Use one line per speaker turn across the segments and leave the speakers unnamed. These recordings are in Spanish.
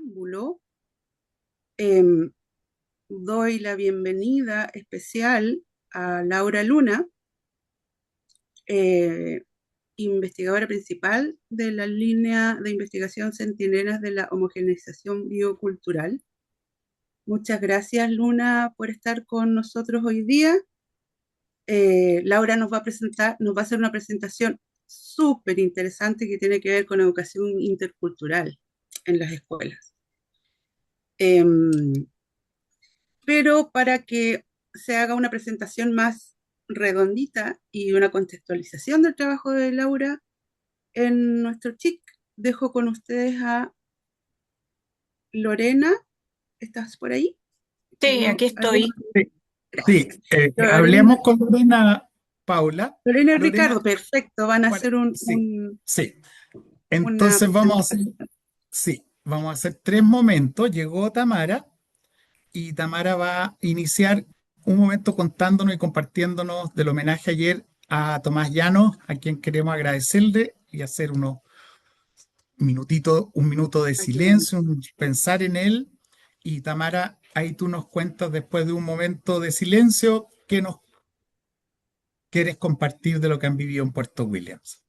preámbulo, em, doy la bienvenida especial a Laura Luna, eh, investigadora principal de la línea de investigación Centinelas de la homogeneización biocultural. Muchas gracias, Luna, por estar con nosotros hoy día. Laura nos va a presentar, nos va a hacer una presentación súper interesante que tiene que ver con educación intercultural en las escuelas. Em, pero para que se haga una presentación más redondita y una contextualización del trabajo de Laura en nuestro CHIC, dejo con ustedes a Lorena. ¿Estás por ahí? ¿Que
Sí, aquí
no? ¿Alguna?
estoy.
Sí, sí,
Gracias.
hablemos
Lorena,
con Lorena, Paula.
Lorena y
Lorena,
Ricardo, perfecto, van a hacer
sí, sí.
una
Entonces
presentación.
vamos a hacer tres momentos. Llegó Tamara y Tamara va a iniciar un momento contándonos y compartiéndonos del homenaje ayer a Tomás Llanos, a quien queremos agradecerle y hacer un minuto de
Ay, qué bueno.
silencio, pensar en él. Y Tamara, ahí tú nos cuentas después de un momento de silencio qué nos quieres compartir de lo que han vivido en Puerto Williams.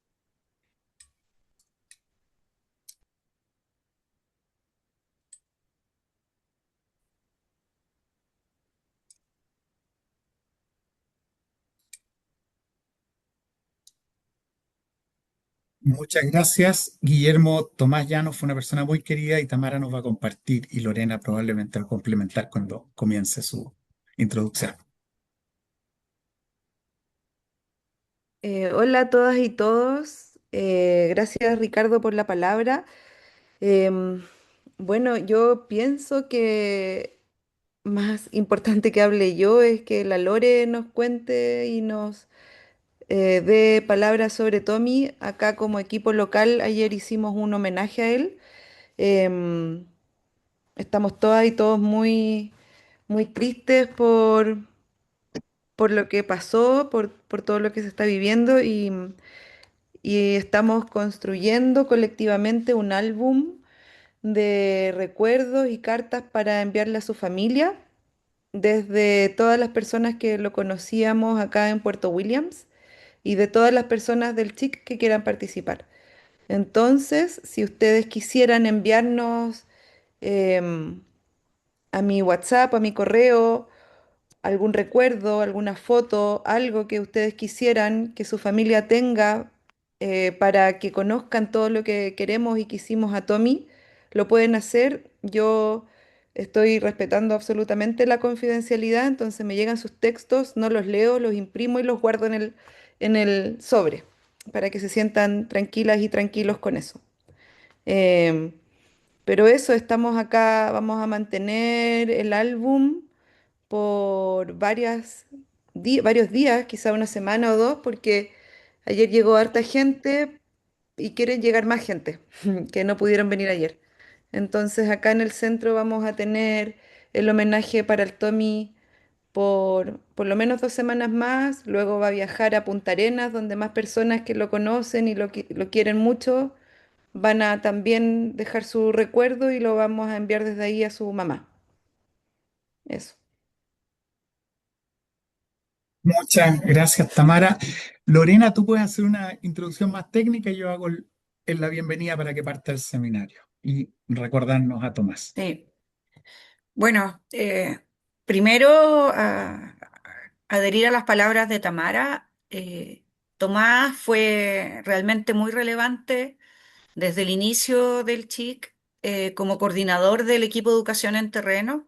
Muchas gracias, Guillermo. Tomás Llanos fue una persona muy querida y Tamara nos va a compartir y Lorena probablemente va a complementar cuando comience su introducción.
Hola a todas y todos. Gracias Ricardo por la palabra. Em, bueno, yo pienso que más importante que hable yo es que la Lore nos cuente y nos dé palabras sobre Tommy. Acá como equipo local ayer hicimos un homenaje a él. Em, Estamos todas y todos muy tristes por lo que pasó, por todo lo que se está viviendo y estamos construyendo colectivamente un álbum de recuerdos y cartas para enviarle a su familia, desde todas las personas que lo conocíamos acá en Puerto Williams y de todas las personas del CHIC que quieran participar. Entonces, si ustedes quisieran enviarnos em, a mi WhatsApp, a mi correo, algún recuerdo, alguna foto, algo que ustedes quisieran que su familia tenga para que conozcan todo lo que queremos y quisimos a Tommy, lo pueden hacer. Yo estoy respetando absolutamente la confidencialidad, entonces me llegan sus textos, no los leo, los imprimo y los guardo en el sobre para que se sientan tranquilas y tranquilos con eso. Em, pero eso, estamos acá, vamos a mantener el álbum por varios días, quizá una semana o dos, porque ayer llegó harta gente y quieren llegar más gente que no pudieron venir ayer. Entonces acá en el centro vamos a tener el homenaje para el Tommy por lo menos 2 semanas más. Luego va a viajar a Punta Arenas, donde más personas que lo conocen y lo quieren mucho van a también dejar su recuerdo y lo vamos a enviar desde ahí a su mamá. Eso.
Muchas gracias, Tamara. Lorena, tú puedes hacer una introducción más técnica y yo hago la bienvenida para que parte el seminario y recordarnos a Tomás.
Sí. Bueno, primero adherir a las palabras de Tamara. Tomás fue realmente muy relevante desde el inicio del CHIC como coordinador del equipo de educación en terreno,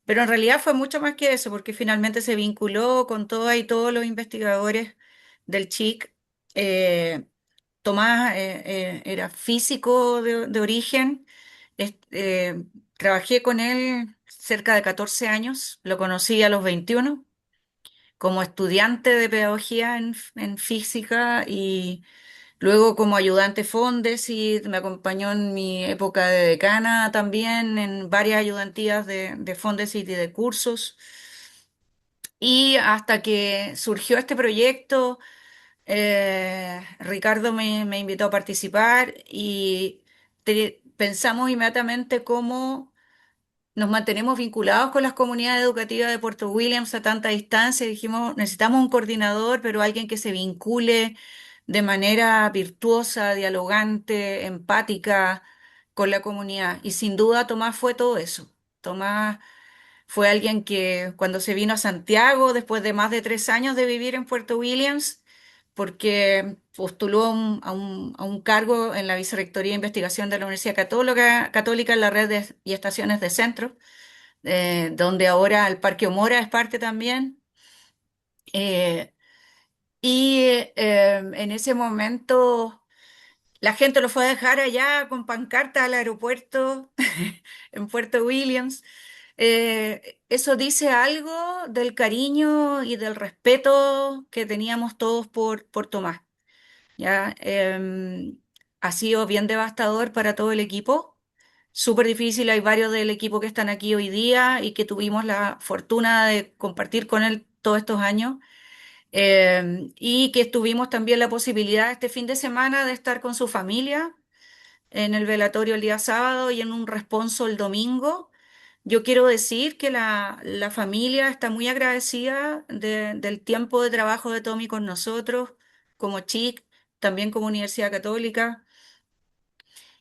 pero en realidad fue mucho más que eso, porque finalmente se vinculó con todas y todos los investigadores del CHIC. Eh, Tomás era físico de origen. Trabajé con él cerca de 14 años, lo conocí a los 21 como estudiante de pedagogía en física y luego como ayudante Fondes y me acompañó en mi época de decana también en varias ayudantías de Fondes y de cursos. Y hasta que surgió este proyecto, Ricardo me invitó a participar y pensamos inmediatamente cómo nos mantenemos vinculados con las comunidades educativas de Puerto Williams a tanta distancia. Dijimos, necesitamos un coordinador, pero alguien que se vincule de manera virtuosa, dialogante, empática con la comunidad. Y sin duda Tomás fue todo eso. Tomás fue alguien que cuando se vino a Santiago, después de más de 3 años de vivir en Puerto Williams, porque postuló a un cargo en la Vicerrectoría de Investigación de la Universidad Católica en la red y estaciones de centro, donde ahora el Parque Omora es parte también. Eh, en ese momento la gente lo fue a dejar allá con pancarta al aeropuerto en Puerto Williams. Eso dice algo del cariño y del respeto que teníamos todos por Tomás. ¿Ya? Ha sido bien devastador para todo el equipo, súper difícil. Hay varios del equipo que están aquí hoy día y que tuvimos la fortuna de compartir con él todos estos años. Y que tuvimos también la posibilidad este fin de semana de estar con su familia en el velatorio el día sábado y en un responso el domingo. Yo quiero decir que la familia está muy agradecida del tiempo de trabajo de Tommy con nosotros, como CHIC, también como Universidad Católica.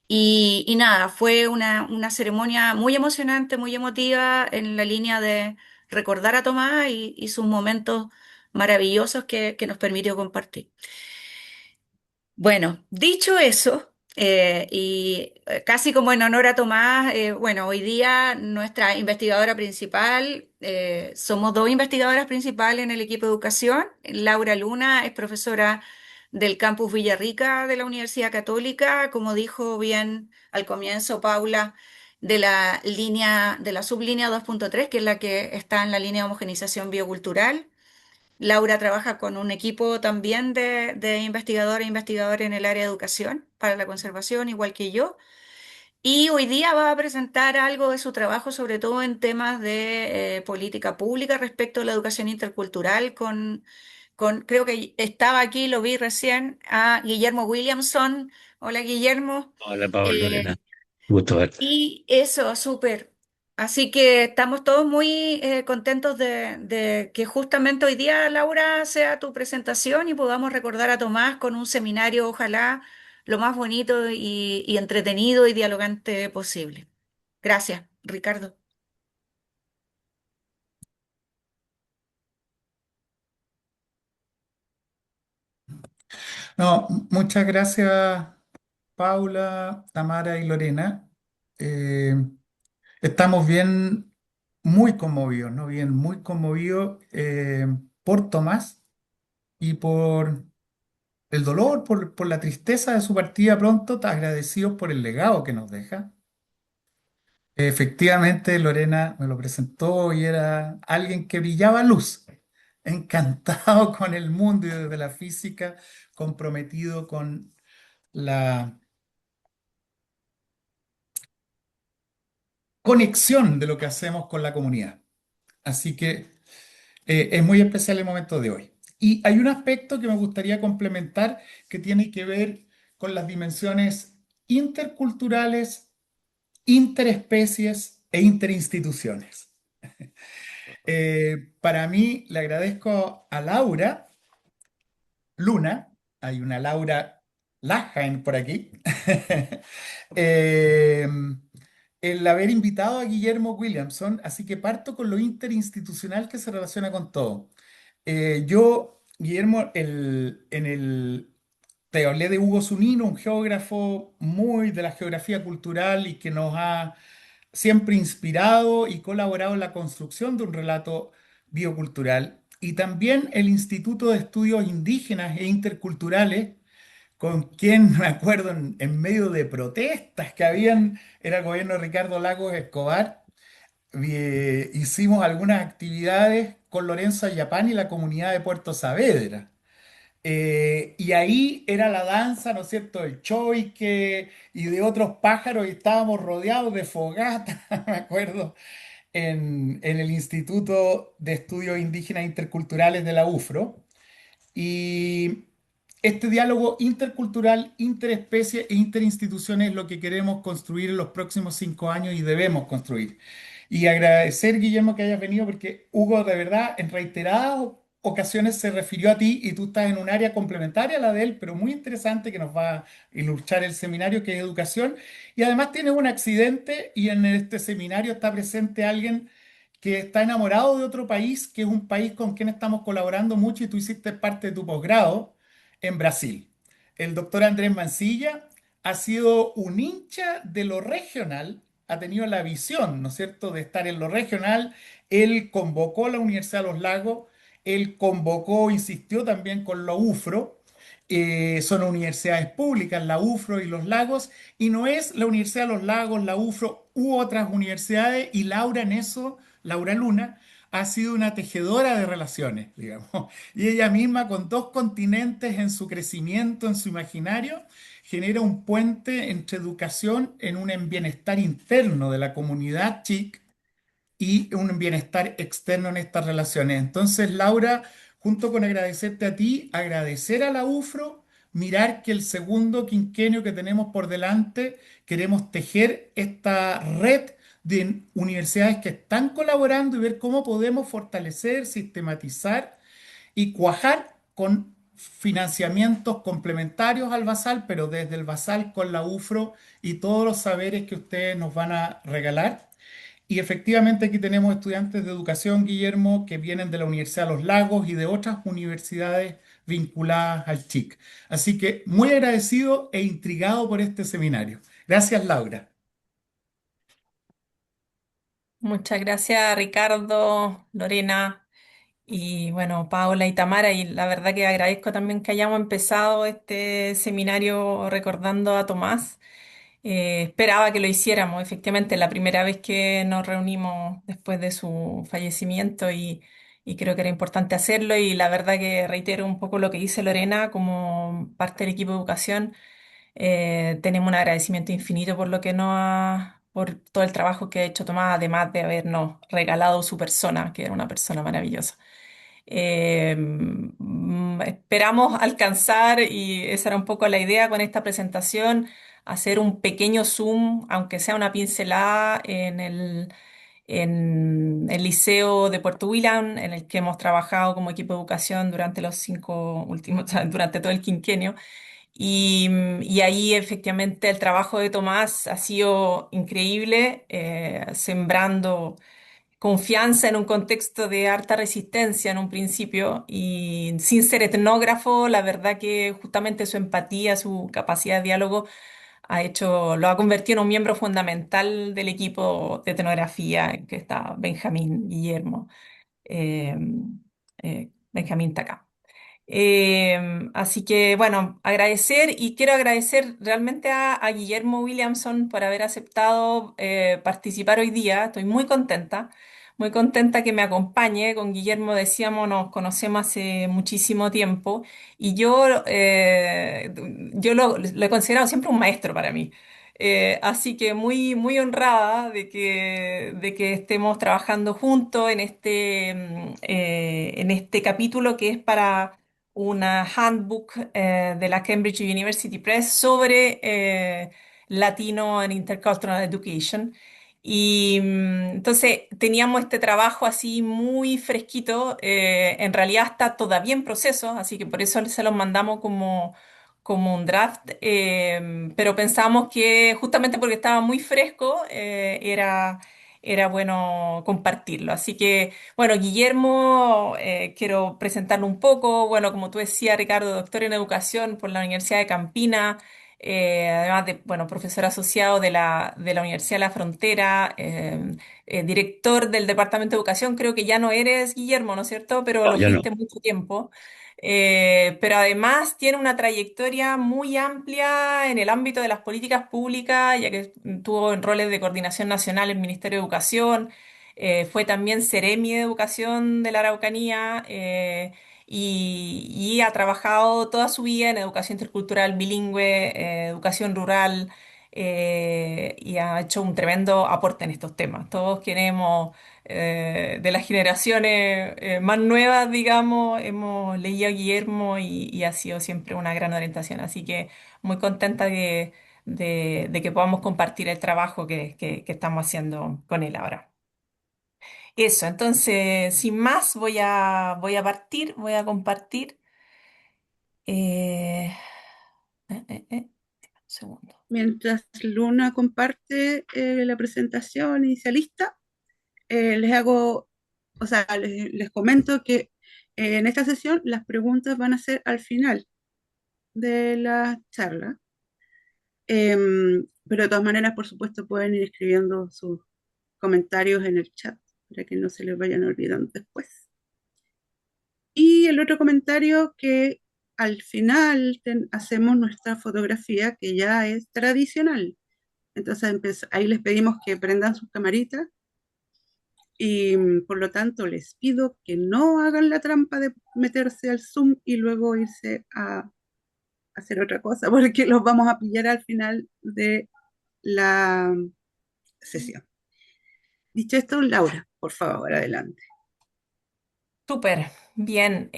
Y nada, fue una ceremonia muy emocionante, muy emotiva en la línea de recordar a Tomás y sus momentos maravillosos que nos permitió compartir. Bueno, dicho eso, casi como en honor a Tomás, bueno, hoy día nuestra investigadora principal, somos dos investigadoras principales en el equipo de educación. Laura Luna es profesora del campus Villarrica de la Universidad Católica, como dijo bien al comienzo Paula, de la línea, de la sublínea 2.3, que es la que está en la línea de homogenización biocultural. Laura trabaja con un equipo también de investigadores e investigadores en el área de educación para la conservación, igual que yo. Y hoy día va a presentar algo de su trabajo, sobre todo en temas de política pública respecto a la educación intercultural, creo que estaba aquí, lo vi recién, a Guillermo Williamson. Hola, Guillermo.
Hola, Pablo,
Eh,
Lorena. Gusto verte.
y eso, súper. Así que estamos todos muy contentos de que justamente hoy día, Laura, sea tu presentación y podamos recordar a Tomás con un seminario, ojalá lo más bonito y entretenido y dialogante posible. Gracias, Ricardo.
No, muchas gracias, Paula, Tamara y Lorena. Eh, Estamos bien, muy conmovidos, ¿no? Bien, muy conmovidos por Tomás y por el dolor, por la tristeza de su partida pronto, agradecidos por el legado que nos deja. Efectivamente, Lorena me lo presentó y era alguien que brillaba luz, encantado con el mundo y desde la física, comprometido con la conexión de lo que hacemos con la comunidad. Así que es muy especial el momento de hoy. Y hay un aspecto que me gustaría complementar que tiene que ver con las dimensiones interculturales, interespecies e interinstituciones. Para mí, le agradezco a Laura Luna, hay una Laura Lajain por aquí, eh, el haber invitado a Guillermo Williamson, así que parto con lo interinstitucional que se relaciona con todo. Guillermo, te hablé de Hugo Zunino, un geógrafo muy de la geografía cultural y que nos ha siempre inspirado y colaborado en la construcción de un relato biocultural. Y también el Instituto de Estudios Indígenas e Interculturales, con quien me acuerdo en medio de protestas que habían, era el gobierno de Ricardo Lagos Escobar, hicimos algunas actividades con Lorenzo Ayapán y la comunidad de Puerto Saavedra. Y ahí era la danza, ¿no es cierto?, del choique y de otros pájaros, y estábamos rodeados de fogata, me acuerdo, en el Instituto de Estudios Indígenas Interculturales de la UFRO. Y este diálogo intercultural, interespecie e interinstituciones es lo que queremos construir en los próximos 5 años y debemos construir. Y agradecer, Guillermo, que hayas venido porque Hugo, de verdad, en reiteradas ocasiones se refirió a ti y tú estás en un área complementaria a la de él, pero muy interesante que nos va a ilustrar el seminario, que es educación. Y además tienes un accidente y en este seminario está presente alguien que está enamorado de otro país, que es un país con quien estamos colaborando mucho y tú hiciste parte de tu posgrado en Brasil. El doctor Andrés Mancilla ha sido un hincha de lo regional, ha tenido la visión, ¿no es cierto?, de estar en lo regional. Él convocó a la Universidad de los Lagos, él convocó, insistió también con la UFRO. Son universidades públicas, la UFRO y los Lagos, y no es la Universidad de los Lagos, la UFRO u otras universidades, y Laura en eso, Laura Luna, ha sido una tejedora de relaciones, digamos. Y ella misma, con 2 continentes en su crecimiento, en su imaginario, genera un puente entre educación en un bienestar interno de la comunidad chic y un bienestar externo en estas relaciones. Entonces, Laura, junto con agradecerte a ti, agradecer a la UFRO, mirar que el segundo quinquenio que tenemos por delante, queremos tejer esta red de universidades que están colaborando y ver cómo podemos fortalecer, sistematizar y cuajar con financiamientos complementarios al Basal, pero desde el Basal con la UFRO y todos los saberes que ustedes nos van a regalar. Y efectivamente aquí tenemos estudiantes de educación, Guillermo, que vienen de la Universidad de los Lagos y de otras universidades vinculadas al CHIC. Así que muy agradecido e intrigado por este seminario. Gracias, Laura.
Muchas gracias, Ricardo, Lorena y bueno, Paola y Tamara. Y la verdad que agradezco también que hayamos empezado este seminario recordando a Tomás. Esperaba que lo hiciéramos, efectivamente, la primera vez que nos reunimos después de su fallecimiento y creo que era importante hacerlo. Y la verdad que reitero un poco lo que dice Lorena como parte del equipo de educación. Tenemos un agradecimiento infinito por lo que nos por todo el trabajo que ha hecho Tomás, además de habernos regalado su persona, que era una persona maravillosa. Esperamos alcanzar, y esa era un poco la idea con esta presentación, hacer un pequeño zoom, aunque sea una pincelada, en el Liceo de Puerto William, en el que hemos trabajado como equipo de educación durante los 5 últimos, durante todo el quinquenio. Y ahí efectivamente el trabajo de Tomás ha sido increíble, sembrando confianza en un contexto de harta resistencia en un principio y sin ser etnógrafo, la verdad que justamente su empatía, su capacidad de diálogo lo ha convertido en un miembro fundamental del equipo de etnografía en que está Benjamín Guillermo, eh, Benjamín Tacá. Así que, bueno, agradecer y quiero agradecer realmente a Guillermo Williamson por haber aceptado participar hoy día. Estoy muy contenta que me acompañe. Con Guillermo decíamos, nos conocemos hace muchísimo tiempo y yo lo he considerado siempre un maestro para mí. Así que muy honrada de que estemos trabajando juntos en este capítulo que es para una handbook de la Cambridge University Press sobre Latino and Intercultural Education. Y entonces teníamos este trabajo así muy fresquito, en realidad está todavía en proceso, así que por eso se los mandamos como un draft, pero pensamos que justamente porque estaba muy fresco, era bueno compartirlo. Así que bueno, Guillermo, quiero presentarlo un poco. Bueno, como tú decías, Ricardo, doctor en educación por la Universidad de Campina, además de, bueno, profesor asociado de la Universidad de la Frontera, director del Departamento de Educación. Creo que ya no eres Guillermo, ¿no es cierto? Pero
No,
lo
ya no.
fuiste mucho tiempo. Pero además tiene una trayectoria muy amplia en el ámbito de las políticas públicas, ya que tuvo en roles de coordinación nacional en el Ministerio de Educación, fue también Seremi de Educación de la Araucanía, y ha trabajado toda su vida en educación intercultural bilingüe, educación rural, y ha hecho un tremendo aporte en estos temas. Todos queremos, de las generaciones más nuevas, digamos, hemos leído a Guillermo y ha sido siempre una gran orientación. Así que muy contenta de que podamos compartir el trabajo que estamos haciendo con él ahora. Eso, entonces, sin más, voy a partir, voy a compartir. Eh, un segundo.
Mientras Luna comparte la presentación inicialista, o sea, les comento que en esta sesión las preguntas van a ser al final de la charla. Pero de todas maneras, por supuesto, pueden ir escribiendo sus comentarios en el chat para que no se les vayan olvidando después. Y el otro comentario que al final hacemos nuestra fotografía, que ya es tradicional. Entonces ahí les pedimos que prendan sus camaritas y por lo tanto les pido que no hagan la trampa de meterse al Zoom y luego irse a hacer otra cosa, porque los vamos a pillar al final de la sesión. Dicho esto, Laura, por favor, adelante.
Súper, bien.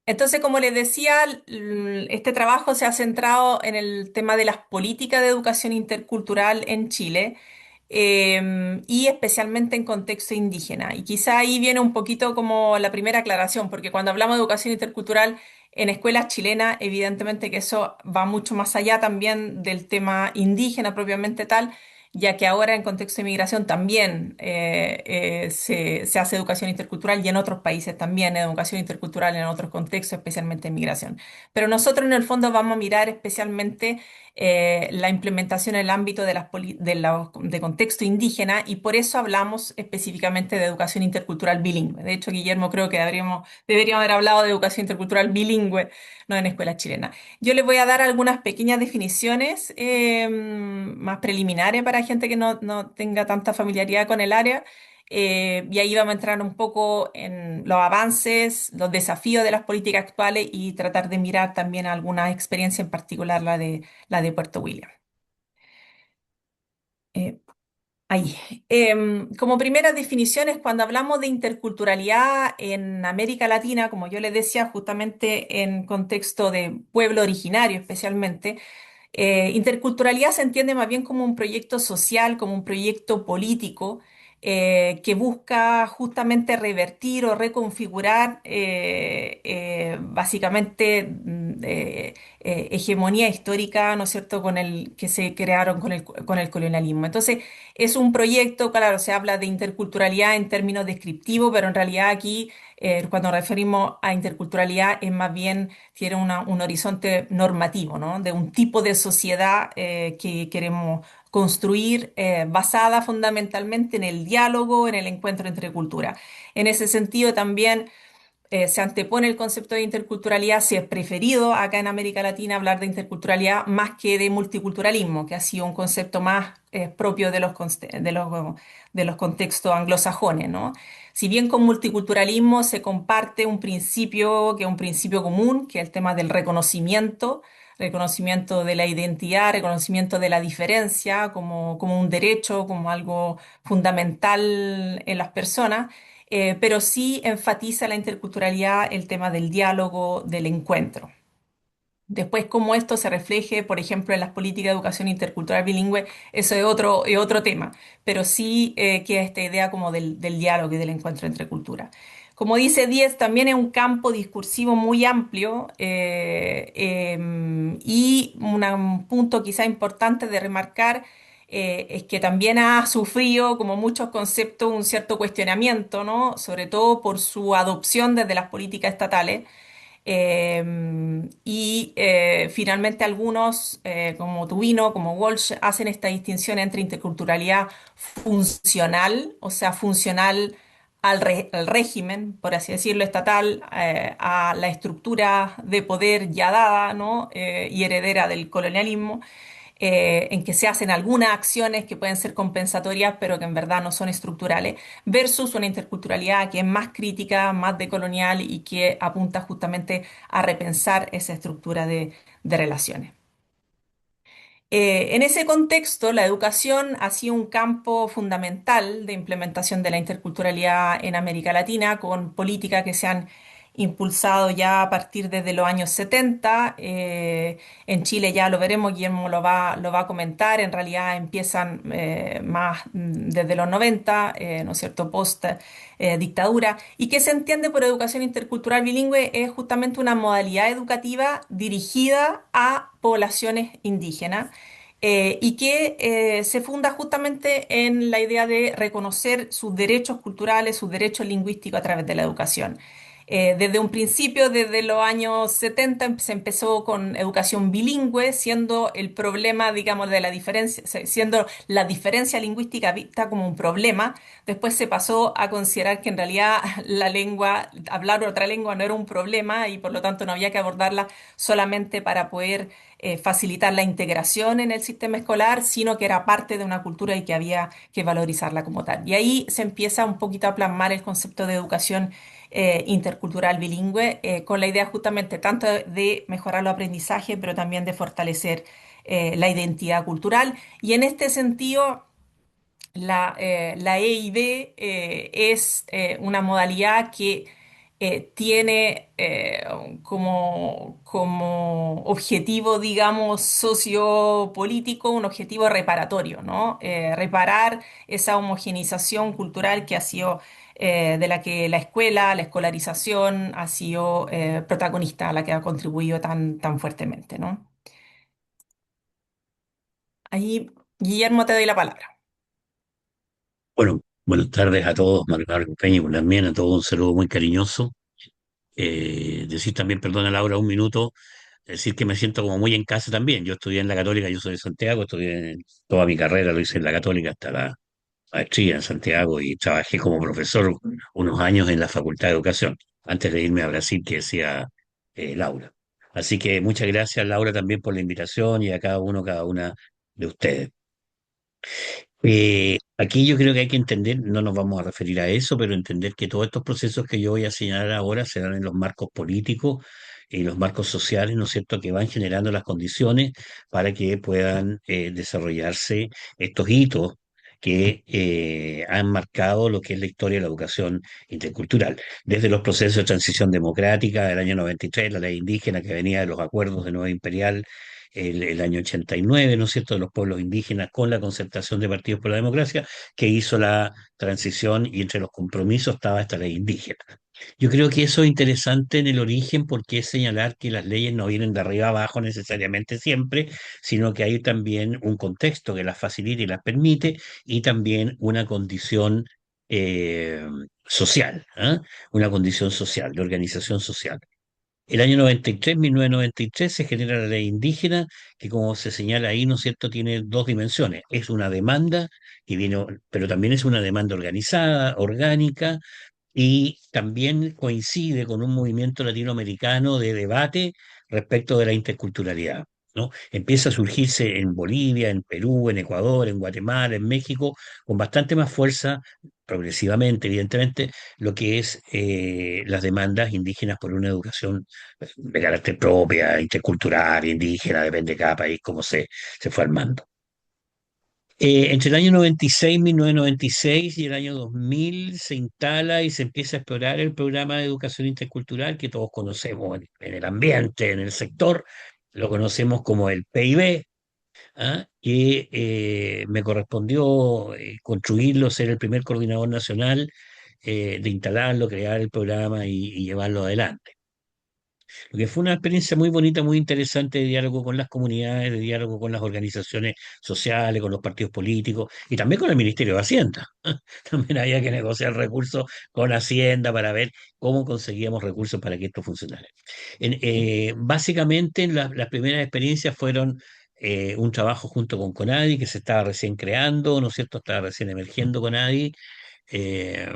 Entonces, como les decía, este trabajo se ha centrado en el tema de las políticas de educación intercultural en Chile, y especialmente en contexto indígena. Y quizá ahí viene un poquito como la primera aclaración, porque cuando hablamos de educación intercultural en escuelas chilenas, evidentemente que eso va mucho más allá también del tema indígena propiamente tal, ya que ahora en contexto de migración también se hace educación intercultural y en otros países también educación intercultural en otros contextos, especialmente en migración. Pero nosotros en el fondo vamos a mirar especialmente la implementación en el ámbito de contexto indígena y por eso hablamos específicamente de educación intercultural bilingüe. De hecho, Guillermo, creo que deberíamos haber hablado de educación intercultural bilingüe, no en escuela chilena. Yo les voy a dar algunas pequeñas definiciones más preliminares para gente que no tenga tanta familiaridad con el área. Y ahí vamos a entrar un poco en los avances, los desafíos de las políticas actuales y tratar de mirar también alguna experiencia en particular, la de Puerto William. Eh, Ahí. Como primeras definiciones, cuando hablamos de interculturalidad en América Latina, como yo les decía, justamente en contexto de pueblo originario especialmente, interculturalidad se entiende más bien como un proyecto social, como un proyecto político que busca justamente revertir o reconfigurar básicamente hegemonía histórica, ¿no es cierto?, con el que se crearon con el colonialismo. Entonces, es un proyecto, claro, se habla de interculturalidad en términos descriptivos, pero en realidad aquí, cuando nos referimos a interculturalidad, es más bien tiene un horizonte normativo, ¿no? De un tipo de sociedad que queremos construir basada fundamentalmente en el diálogo, en el encuentro entre culturas. En ese sentido también se antepone el concepto de interculturalidad, se es preferido acá en América Latina hablar de interculturalidad más que de multiculturalismo, que ha sido un concepto más propio de los contextos anglosajones, ¿no? Si bien con multiculturalismo se comparte un principio que es un principio común, que es el tema del reconocimiento, reconocimiento de la identidad, reconocimiento de la diferencia como un derecho, como algo fundamental en las personas, pero sí enfatiza la interculturalidad, el tema del diálogo, del encuentro. Después, cómo esto se refleje, por ejemplo, en las políticas de educación intercultural bilingüe, eso es otro tema, pero sí queda esta idea como del diálogo y del encuentro entre culturas. Como dice Díez, también es un campo discursivo muy amplio y un punto quizá importante de remarcar es que también ha sufrido, como muchos conceptos, un cierto cuestionamiento, ¿no? Sobre todo por su adopción desde las políticas estatales. Finalmente algunos, como Tubino, como Walsh, hacen esta distinción entre interculturalidad funcional, o sea, funcional al régimen, por así decirlo, estatal, a la estructura de poder ya dada, ¿no? Y heredera del colonialismo, en que se hacen algunas acciones que pueden ser compensatorias, pero que en verdad no son estructurales, versus una interculturalidad que es más crítica, más decolonial y que apunta justamente a repensar esa estructura de relaciones. En ese contexto, la educación ha sido un campo fundamental de implementación de la interculturalidad en América Latina, con políticas que se han impulsado ya a partir desde los años 70. En Chile ya lo veremos, Guillermo lo va a comentar. En realidad empiezan más desde los 90, ¿no es cierto?, post dictadura. ¿Y qué se entiende por educación intercultural bilingüe? Es justamente una modalidad educativa dirigida a poblaciones indígenas y que se funda justamente en la idea de reconocer sus derechos culturales, sus derechos lingüísticos a través de la educación. Desde un principio, desde los años 70, se empezó con educación bilingüe, siendo el problema, digamos, de la diferencia, siendo la diferencia lingüística vista como un problema. Después se pasó a considerar que en realidad la lengua, hablar otra lengua no era un problema y por lo tanto no había que abordarla solamente para poder facilitar la integración en el sistema escolar, sino que era parte de una cultura y que había que valorizarla como tal. Y ahí se empieza un poquito a plasmar el concepto de educación intercultural bilingüe, con la idea justamente tanto de mejorar los aprendizajes, pero también de fortalecer la identidad cultural. Y en este sentido, la EIB es una modalidad que tiene como objetivo, digamos, sociopolítico, un objetivo reparatorio, ¿no? Reparar esa homogeneización cultural que ha sido, de la que la escuela, la escolarización ha sido protagonista, a la que ha contribuido tan fuertemente, ¿no? Ahí, Guillermo, te doy la palabra.
Bueno, buenas tardes a todos, Marco Peña, y también a todos un saludo muy cariñoso. Decir también, perdona Laura, un minuto, decir que me siento como muy en casa también. Yo estudié en la Católica, yo soy de Santiago, toda mi carrera lo hice en la Católica hasta la maestría en Santiago y trabajé como profesor unos años en la Facultad de Educación, antes de irme a Brasil, que decía Laura. Así que muchas gracias, Laura, también por la invitación y a cada uno, cada una de ustedes. Aquí yo creo que hay que entender, no nos vamos a referir a eso, pero entender que todos estos procesos que yo voy a señalar ahora se dan en los marcos políticos y los marcos sociales, ¿no es cierto?, que van generando las condiciones para que puedan desarrollarse estos hitos que han marcado lo que es la historia de la educación intercultural. Desde los procesos de transición democrática del año 93, la ley indígena que venía de los acuerdos de Nueva Imperial, el año 89, ¿no es cierto?, de los pueblos indígenas con la concertación de partidos por la democracia, que hizo la transición y entre los compromisos estaba esta ley indígena. Yo creo que eso es interesante en el origen porque es señalar que las leyes no vienen de arriba abajo necesariamente siempre, sino que hay también un contexto que las facilita y las permite y también una condición eh, social, ¿ah? Una condición social, de organización social. El año 93, 1993, se genera la ley indígena, que como se señala ahí, ¿no es cierto?, tiene dos dimensiones. Es una demanda, que viene, pero también es una demanda organizada, orgánica, y también coincide con un movimiento latinoamericano de debate respecto de la interculturalidad, ¿no? Empieza a surgirse en Bolivia, en Perú, en Ecuador, en Guatemala, en México, con bastante más fuerza, progresivamente, evidentemente, lo que es las demandas indígenas por una educación de carácter propia, intercultural, indígena, depende de cada país, cómo se fue armando. Entre el año 96, 1996 y el año 2000 se instala y se empieza a explorar el programa de educación intercultural que todos conocemos en el ambiente, en el sector, lo conocemos como el PIB, ¿ah? Que me correspondió construirlo, ser el primer coordinador nacional de instalarlo, crear el programa y llevarlo adelante. Lo que fue una experiencia muy bonita, muy interesante de diálogo con las comunidades, de diálogo con las organizaciones sociales, con los partidos políticos y también con el Ministerio de Hacienda. También había que negociar recursos con Hacienda para ver cómo conseguíamos recursos para que esto funcionara. Básicamente, las primeras experiencias fueron un trabajo junto con CONADI, que se estaba recién creando, ¿no es cierto? Estaba recién emergiendo CONADI. eh,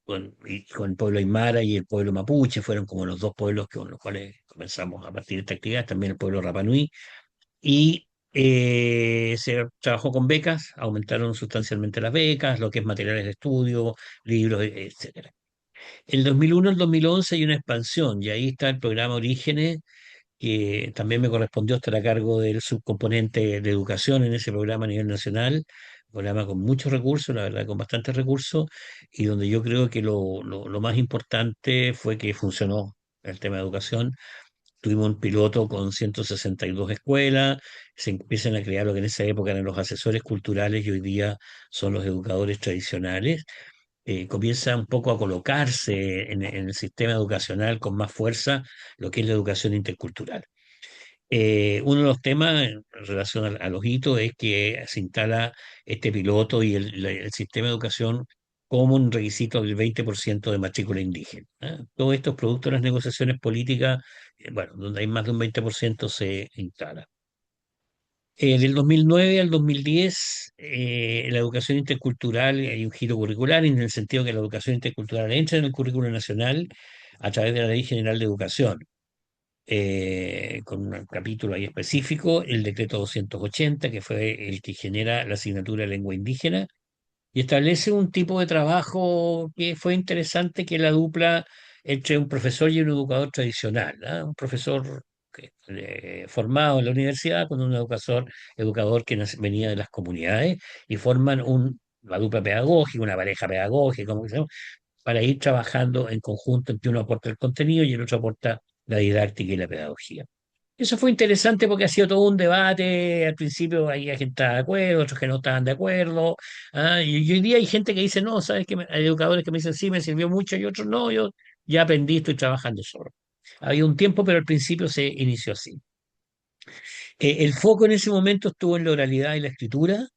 con el pueblo Aymara y el pueblo Mapuche, fueron como los dos pueblos con los cuales comenzamos a partir de esta actividad, también el pueblo Rapa Nui, y se trabajó con becas, aumentaron sustancialmente las becas, lo que es materiales de estudio, libros, etcétera. El 2001 al 2011 hay una expansión, y ahí está el programa Orígenes, que también me correspondió estar a cargo del subcomponente de educación en ese programa a nivel nacional, un programa con muchos recursos, la verdad, con bastantes recursos, y donde yo creo que lo más importante fue que funcionó el tema de educación. Tuvimos un piloto con 162 escuelas, se empiezan a crear lo que en esa época eran los asesores culturales y hoy día son los educadores tradicionales. Comienza un poco a colocarse en el sistema educacional con más fuerza lo que es la educación intercultural. Uno de los temas en relación a los hitos es que se instala este piloto y el sistema de educación como un requisito del 20% de matrícula indígena. ¿Ah? Todo esto es producto de las negociaciones políticas, bueno, donde hay más de un 20% se instala. Del 2009 al 2010, la educación intercultural, hay un giro curricular en el sentido que la educación intercultural entra en el currículo nacional a través de la Ley General de Educación, con un capítulo ahí específico, el decreto 280, que fue el que genera la asignatura de lengua indígena, y establece un tipo de trabajo que fue interesante, que es la dupla entre un profesor y un educador tradicional, ¿ah? Un profesor formado en la universidad con un educador que venía de las comunidades y forman la dupla pedagógica, una pareja pedagógica, como que se llama, para ir trabajando en conjunto en que uno aporta el contenido y el otro aporta la didáctica y la pedagogía. Eso fue interesante porque ha sido todo un debate. Al principio había gente que estaba de acuerdo, otros que no estaban de acuerdo. Y hoy día hay gente que dice, no, ¿sabes qué? Hay educadores que me dicen, sí, me sirvió mucho, y otros no, yo ya aprendí, estoy trabajando solo. Había un tiempo, pero al principio se inició así. El foco en ese momento estuvo en la oralidad y la escritura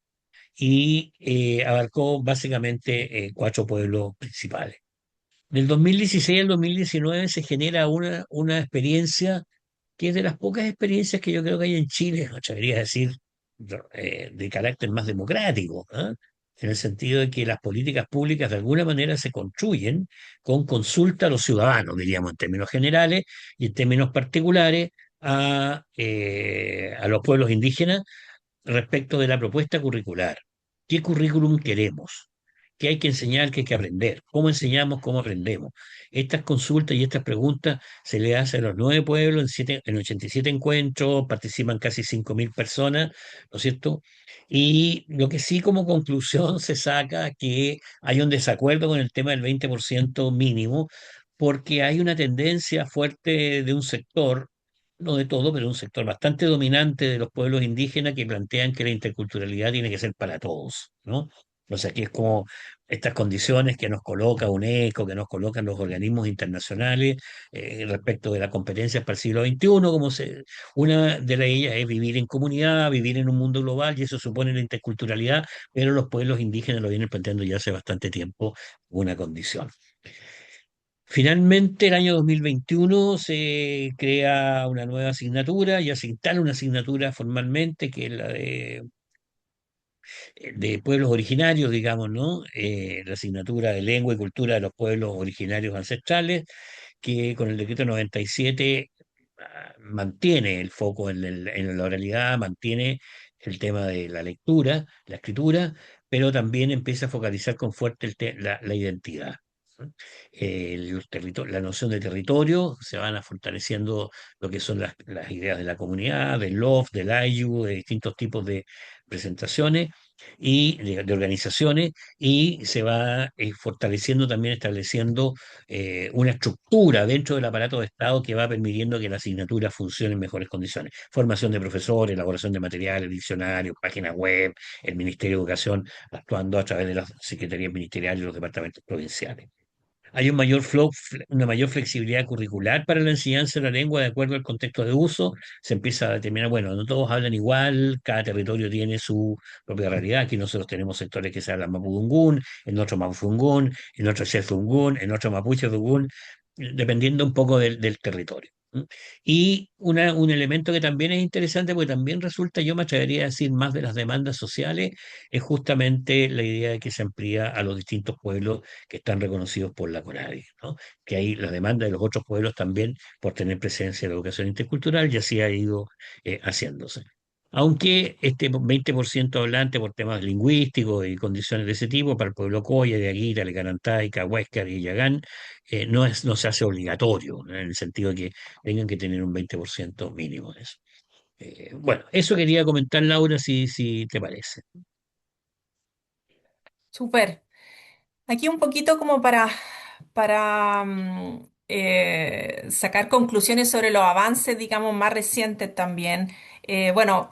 y abarcó básicamente cuatro pueblos principales. Del 2016 al 2019 se genera una experiencia que es de las pocas experiencias que yo creo que hay en Chile, me atrevería a decir, de carácter más democrático, ¿ah? En el sentido de que las políticas públicas de alguna manera se construyen con consulta a los ciudadanos, diríamos en términos generales y en términos particulares a los pueblos indígenas respecto de la propuesta curricular. ¿Qué currículum queremos? ¿Qué hay que enseñar? ¿Qué hay que aprender? ¿Cómo enseñamos? ¿Cómo aprendemos? Estas consultas y estas preguntas se le hacen a los 9 pueblos en 87 encuentros, participan casi 5.000 personas, ¿no es cierto? Y lo que sí como conclusión se saca que hay un desacuerdo con el tema del 20% mínimo, porque hay una tendencia fuerte de un sector, no de todo, pero un sector bastante dominante de los pueblos indígenas que plantean que la interculturalidad tiene que ser para todos, ¿no? O sea, que es como estas condiciones que nos coloca UNESCO, que nos colocan los organismos internacionales respecto de las competencias para el siglo XXI, una de ellas es vivir en comunidad, vivir en un mundo global, y eso supone la interculturalidad, pero los pueblos indígenas lo vienen planteando ya hace bastante tiempo, una condición. Finalmente, el año 2021 se crea una nueva asignatura, ya se instala una asignatura formalmente, que es la de pueblos originarios, digamos, ¿no? La asignatura de lengua y cultura de los pueblos originarios ancestrales, que con el decreto 97 mantiene el foco en la oralidad, mantiene el tema de la lectura, la escritura, pero también empieza a focalizar con fuerte la identidad. ¿No? La noción de territorio, se van a fortaleciendo lo que son las ideas de la comunidad, del LOF, del AYU, de distintos tipos de presentaciones y de organizaciones, y se va fortaleciendo también, estableciendo una estructura dentro del aparato de Estado que va permitiendo que la asignatura funcione en mejores condiciones. Formación de profesores, elaboración de materiales, diccionarios, páginas web, el Ministerio de Educación actuando a través de las secretarías ministeriales y los departamentos provinciales. Hay una mayor flexibilidad curricular para la enseñanza de la lengua de acuerdo al contexto de uso. Se empieza a determinar, bueno, no todos hablan igual, cada territorio tiene su propia realidad. Aquí nosotros tenemos sectores que se hablan mapudungún, en otro mapuzungún, en otro xezungún, en otro mapuche-dungún, dependiendo un poco del territorio. ¿M? Y un elemento que también es interesante, porque también resulta, yo me atrevería a decir, más de las demandas sociales, es justamente la idea de que se amplía a los distintos pueblos que están reconocidos por la CONADI, ¿no? Que hay la demanda de los otros pueblos también por tener presencia en la educación intercultural, y así ha ido haciéndose. Aunque este 20% hablante por temas lingüísticos y condiciones de ese tipo, para el pueblo Coya, de Aguira, Lecanantay, Huéscar y Yagán, no se hace obligatorio, ¿no? En el sentido de que tengan que tener un 20% mínimo de eso. Bueno, eso quería comentar, Laura, si te parece.
Súper. Aquí un poquito como para sacar conclusiones sobre los avances, digamos, más recientes también. Bueno,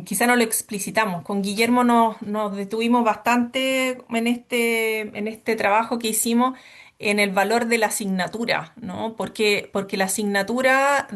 quizá no lo explicitamos. Con Guillermo nos detuvimos bastante en este trabajo que hicimos en el valor de la asignatura, ¿no? Porque la asignatura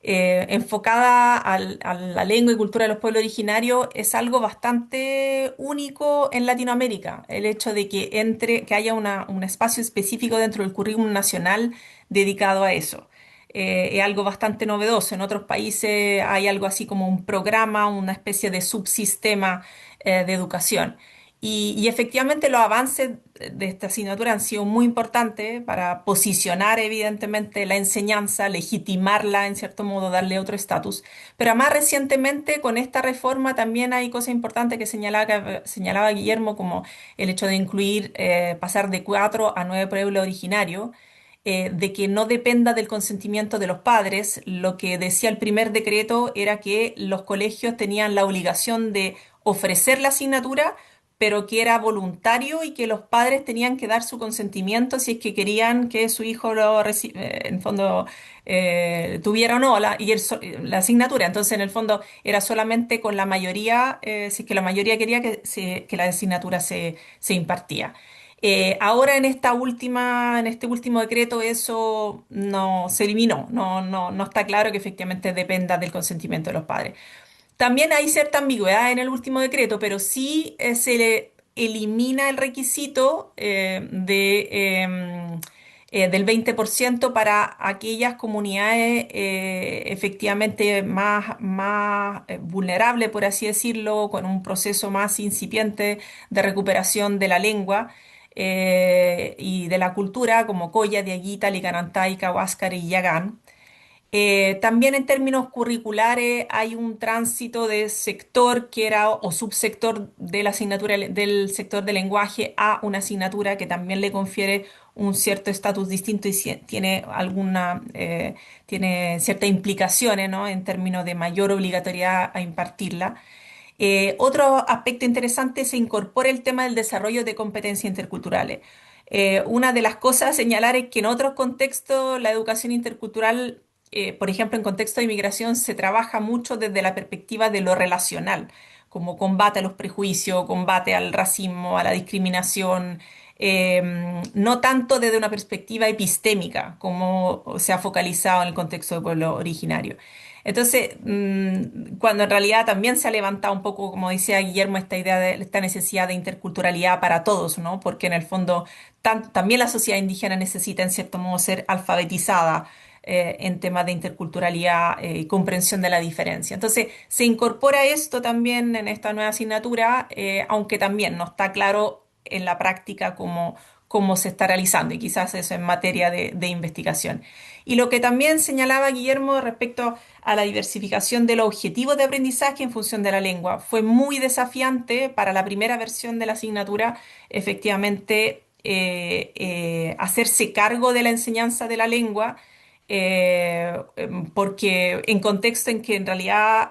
enfocada a la lengua y cultura de los pueblos originarios es algo bastante único en Latinoamérica. El hecho de que haya un espacio específico dentro del currículum nacional dedicado a eso. Es algo bastante novedoso. En otros países hay algo así como un programa, una especie de subsistema de educación. Y efectivamente los avances de esta asignatura han sido muy importantes para posicionar evidentemente la enseñanza, legitimarla en cierto modo, darle otro estatus. Pero más recientemente con esta reforma también hay cosas importantes que señalaba Guillermo, como el hecho de incluir, pasar de 4 a 9 pueblos originarios, de que no dependa del consentimiento de los padres. Lo que decía el primer decreto era que los colegios tenían la obligación de ofrecer la asignatura, pero que era voluntario y que los padres tenían que dar su consentimiento si es que querían que su hijo en fondo tuviera o no la asignatura. Entonces, en el fondo, era solamente con la mayoría, si es que la mayoría quería que la asignatura se impartía. Ahora en este último decreto eso no se eliminó, no está claro que efectivamente dependa del consentimiento de los padres. También hay cierta ambigüedad en el último decreto, pero sí se le elimina el requisito del 20% para aquellas comunidades efectivamente más vulnerables, por así decirlo, con un proceso más incipiente de recuperación de la lengua y de la cultura, como Coya, Diaguita, Licanantay, Huáscar y Yagán. También en términos curriculares hay un tránsito de sector que era o subsector de la asignatura del sector de lenguaje a una asignatura que también le confiere un cierto estatus distinto y tiene ciertas implicaciones, ¿no? En términos de mayor obligatoriedad a impartirla. Otro aspecto interesante se incorpora el tema del desarrollo de competencias interculturales. Una de las cosas a señalar es que en otros contextos la educación intercultural, por ejemplo, en contexto de inmigración, se trabaja mucho desde la perspectiva de lo relacional, como combate a los prejuicios, combate al racismo, a la discriminación, no tanto desde una perspectiva epistémica, como se ha focalizado en el contexto del pueblo originario. Entonces, cuando en realidad también se ha levantado un poco, como decía Guillermo, esta idea de esta necesidad de interculturalidad para todos, ¿no? Porque en el fondo también la sociedad indígena necesita, en cierto modo, ser alfabetizada en temas de interculturalidad y comprensión de la diferencia. Entonces, se incorpora esto también en esta nueva asignatura, aunque también no está claro en la práctica cómo se está realizando, y quizás eso en materia de investigación. Y lo que también señalaba Guillermo respecto a la diversificación de los objetivos de aprendizaje en función de la lengua, fue muy desafiante para la primera versión de la asignatura, efectivamente, hacerse cargo de la enseñanza de la lengua. Porque en contexto en que en realidad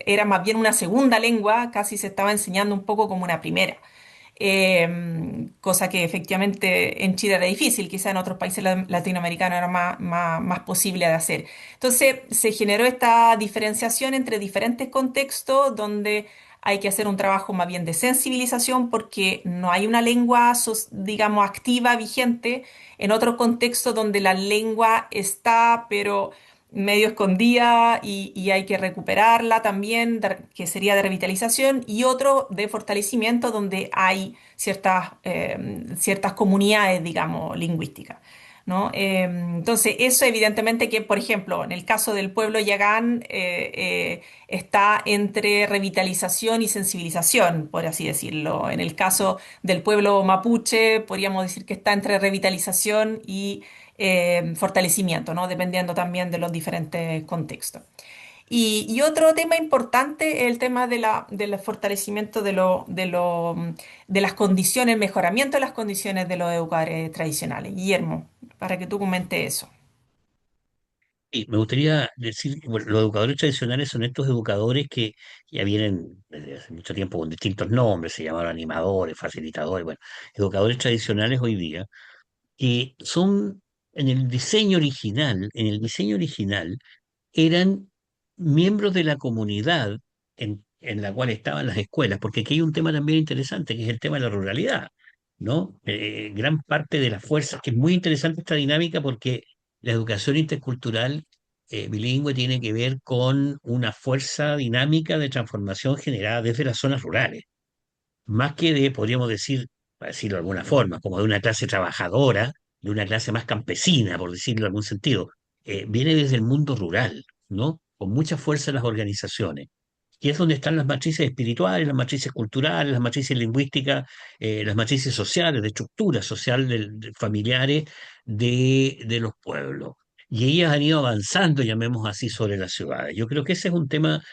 era más bien una segunda lengua, casi se estaba enseñando un poco como una primera. Cosa que efectivamente en Chile era difícil, quizá en otros países latinoamericanos era más posible de hacer. Entonces se generó esta diferenciación entre diferentes contextos donde hay que hacer un trabajo más bien de sensibilización porque no hay una lengua, digamos, activa, vigente, en otro contexto donde la lengua está, pero medio escondida y hay que recuperarla también, que sería de revitalización, y otro de fortalecimiento donde hay ciertas comunidades, digamos, lingüísticas, ¿no? Entonces, eso evidentemente que, por ejemplo, en el caso del pueblo Yagán, está entre revitalización y sensibilización, por así decirlo. En el caso del pueblo mapuche, podríamos decir que está entre revitalización y fortalecimiento, ¿no? Dependiendo también de los diferentes contextos. Y otro tema importante es el tema del fortalecimiento de las condiciones, mejoramiento de las condiciones de los educadores tradicionales. Guillermo, para que tú comentes eso.
Y me gustaría decir, bueno, los educadores tradicionales son estos educadores que ya vienen desde hace mucho tiempo con distintos nombres, se llamaban animadores, facilitadores, bueno, educadores tradicionales hoy día, que son en el diseño original, eran miembros de la comunidad en la cual estaban las escuelas, porque aquí hay un tema también interesante, que es el tema de la ruralidad, ¿no? Gran parte de las fuerzas, que es muy interesante esta dinámica porque la educación intercultural bilingüe tiene que ver con una fuerza dinámica de transformación generada desde las zonas rurales más que de, podríamos decir, para decirlo de alguna forma, como de una clase trabajadora, de una clase más campesina, por decirlo en algún sentido, viene desde el mundo rural, ¿no? Con mucha fuerza en las organizaciones. Y es donde están las matrices espirituales, las matrices culturales, las matrices lingüísticas, las matrices sociales, de estructura social familiares de los pueblos. Y ellas han ido avanzando, llamemos así, sobre las ciudades. Yo creo que ese es un tema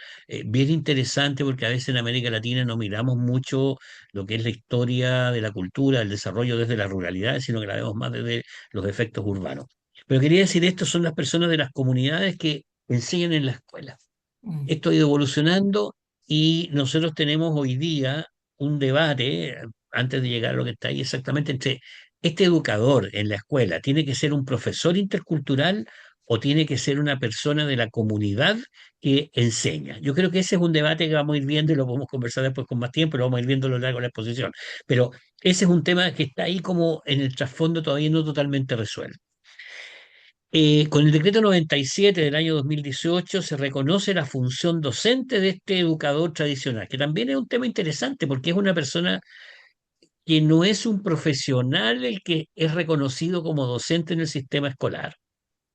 bien interesante porque a veces en América Latina no miramos mucho lo que es la historia de la cultura, el desarrollo desde la ruralidad, sino que la vemos más desde los efectos urbanos. Pero quería decir, estos son las personas de las comunidades que enseñan en la escuela.
Mm.
Esto ha ido evolucionando y nosotros tenemos hoy día un debate, antes de llegar a lo que está ahí exactamente, entre este educador en la escuela, ¿tiene que ser un profesor intercultural o tiene que ser una persona de la comunidad que enseña? Yo creo que ese es un debate que vamos a ir viendo y lo podemos conversar después con más tiempo, lo vamos a ir viendo a lo largo de la exposición. Pero ese es un tema que está ahí como en el trasfondo todavía no totalmente resuelto. Con el decreto 97 del año 2018 se reconoce la función docente de este educador tradicional, que también es un tema interesante porque es una persona que no es un profesional el que es reconocido como docente en el sistema escolar.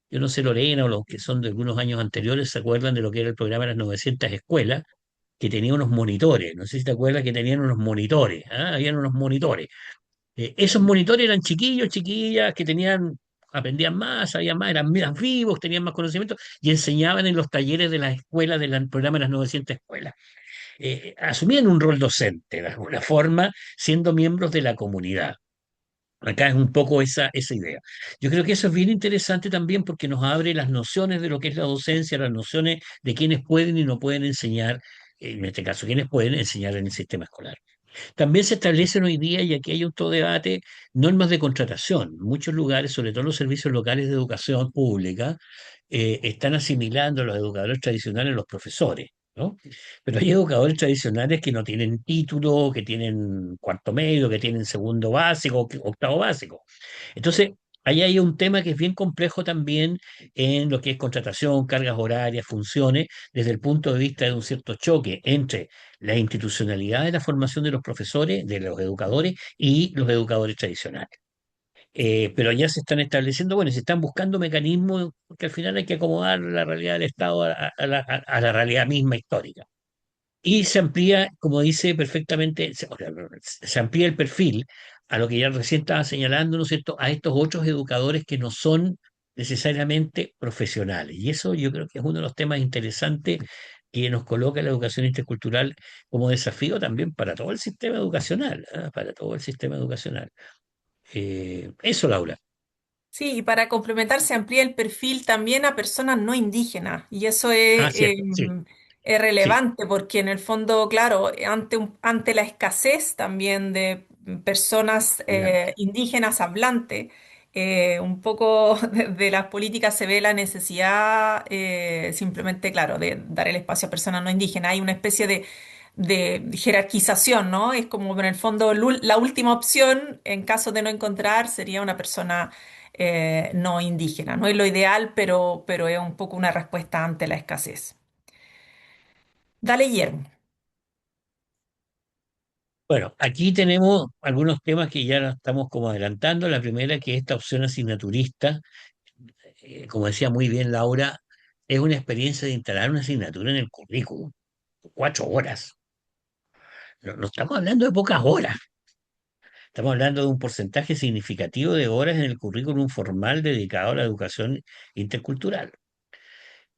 Yo no sé, Lorena, o los que son de algunos años anteriores, se acuerdan de lo que era el programa de las 900 escuelas, que tenía unos monitores. No sé si te acuerdas que tenían unos monitores. ¿Ah? Habían unos monitores. Esos monitores eran chiquillos, chiquillas, que aprendían más, sabían más, eran más vivos, tenían más conocimiento y enseñaban en los talleres de las escuelas del programa de las 900 escuelas. Asumían un rol docente, de alguna forma, siendo miembros de la comunidad. Acá es un poco esa idea. Yo creo que eso es bien interesante también porque nos abre las nociones de lo que es la docencia, las nociones de quiénes pueden y no pueden enseñar, en este caso, quiénes pueden enseñar en el sistema escolar. También se establecen hoy día, y aquí hay otro debate, normas de contratación. Muchos lugares, sobre todo los servicios locales de educación pública, están asimilando a los educadores tradicionales a los profesores, ¿no? Pero hay educadores tradicionales que no tienen título, que tienen cuarto medio, que tienen segundo básico, octavo básico. Entonces, ahí hay un tema que es bien complejo también en lo que es contratación, cargas horarias, funciones, desde el punto de vista de un cierto choque entre la institucionalidad de la formación de los profesores, de los educadores y los educadores tradicionales. Pero ya se están estableciendo, bueno, y se están buscando mecanismos, porque al final hay que acomodar la realidad del Estado a la realidad misma histórica. Y se amplía, como dice perfectamente, o sea, se amplía el perfil a lo que ya recién estaba señalando, ¿no es cierto?, a estos otros educadores que no son necesariamente profesionales. Y eso yo creo que es uno de los temas interesantes que nos coloca la educación intercultural como desafío también para todo el sistema educacional, ¿ah? Para todo el sistema educacional. Eso, Laura.
Sí, y para complementar se amplía el perfil también a personas no indígenas. Y eso es,
Ah, cierto, sí,
es
sí,
relevante porque en el fondo, claro, ante la escasez también de personas
adelante.
indígenas hablantes, un poco de las políticas se ve la necesidad simplemente, claro, de dar el espacio a personas no indígenas. Hay una especie de jerarquización, ¿no? Es como en el fondo la última opción en caso de no encontrar sería una persona no indígena. No es lo ideal, pero es un poco una respuesta ante la escasez. Dale, Guillermo.
Bueno, aquí tenemos algunos temas que ya estamos como adelantando. La primera, que esta opción asignaturista, como decía muy bien Laura, es una experiencia de instalar una asignatura en el currículum. 4 horas. No, no estamos hablando de pocas horas. Estamos hablando de un porcentaje significativo de horas en el currículum formal dedicado a la educación intercultural.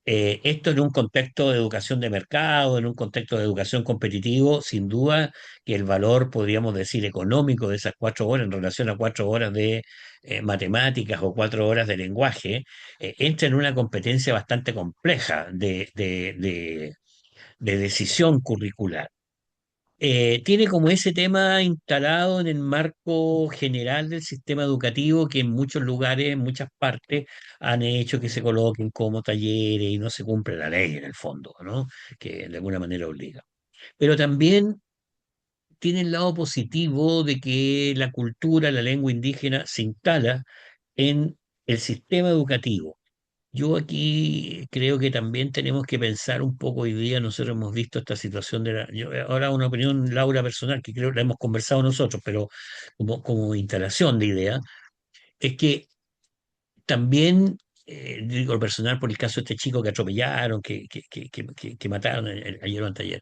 Esto en un contexto de educación de mercado, en un contexto de educación competitivo, sin duda que el valor, podríamos decir, económico de esas 4 horas en relación a 4 horas de matemáticas o 4 horas de lenguaje, entra en una competencia bastante compleja de decisión curricular. Tiene como ese tema instalado en el marco general del sistema educativo que en muchos lugares, en muchas partes, han hecho que se coloquen como talleres y no se cumple la ley en el fondo, ¿no? Que de alguna manera obliga. Pero también tiene el lado positivo de que la cultura, la lengua indígena se instala en el sistema educativo. Yo aquí creo que también tenemos que pensar un poco hoy día, nosotros hemos visto esta situación ahora una opinión, Laura, personal, que creo que la hemos conversado nosotros, pero como instalación de idea, es que también, digo personal por el caso de este chico que atropellaron, que mataron ayer o anteayer,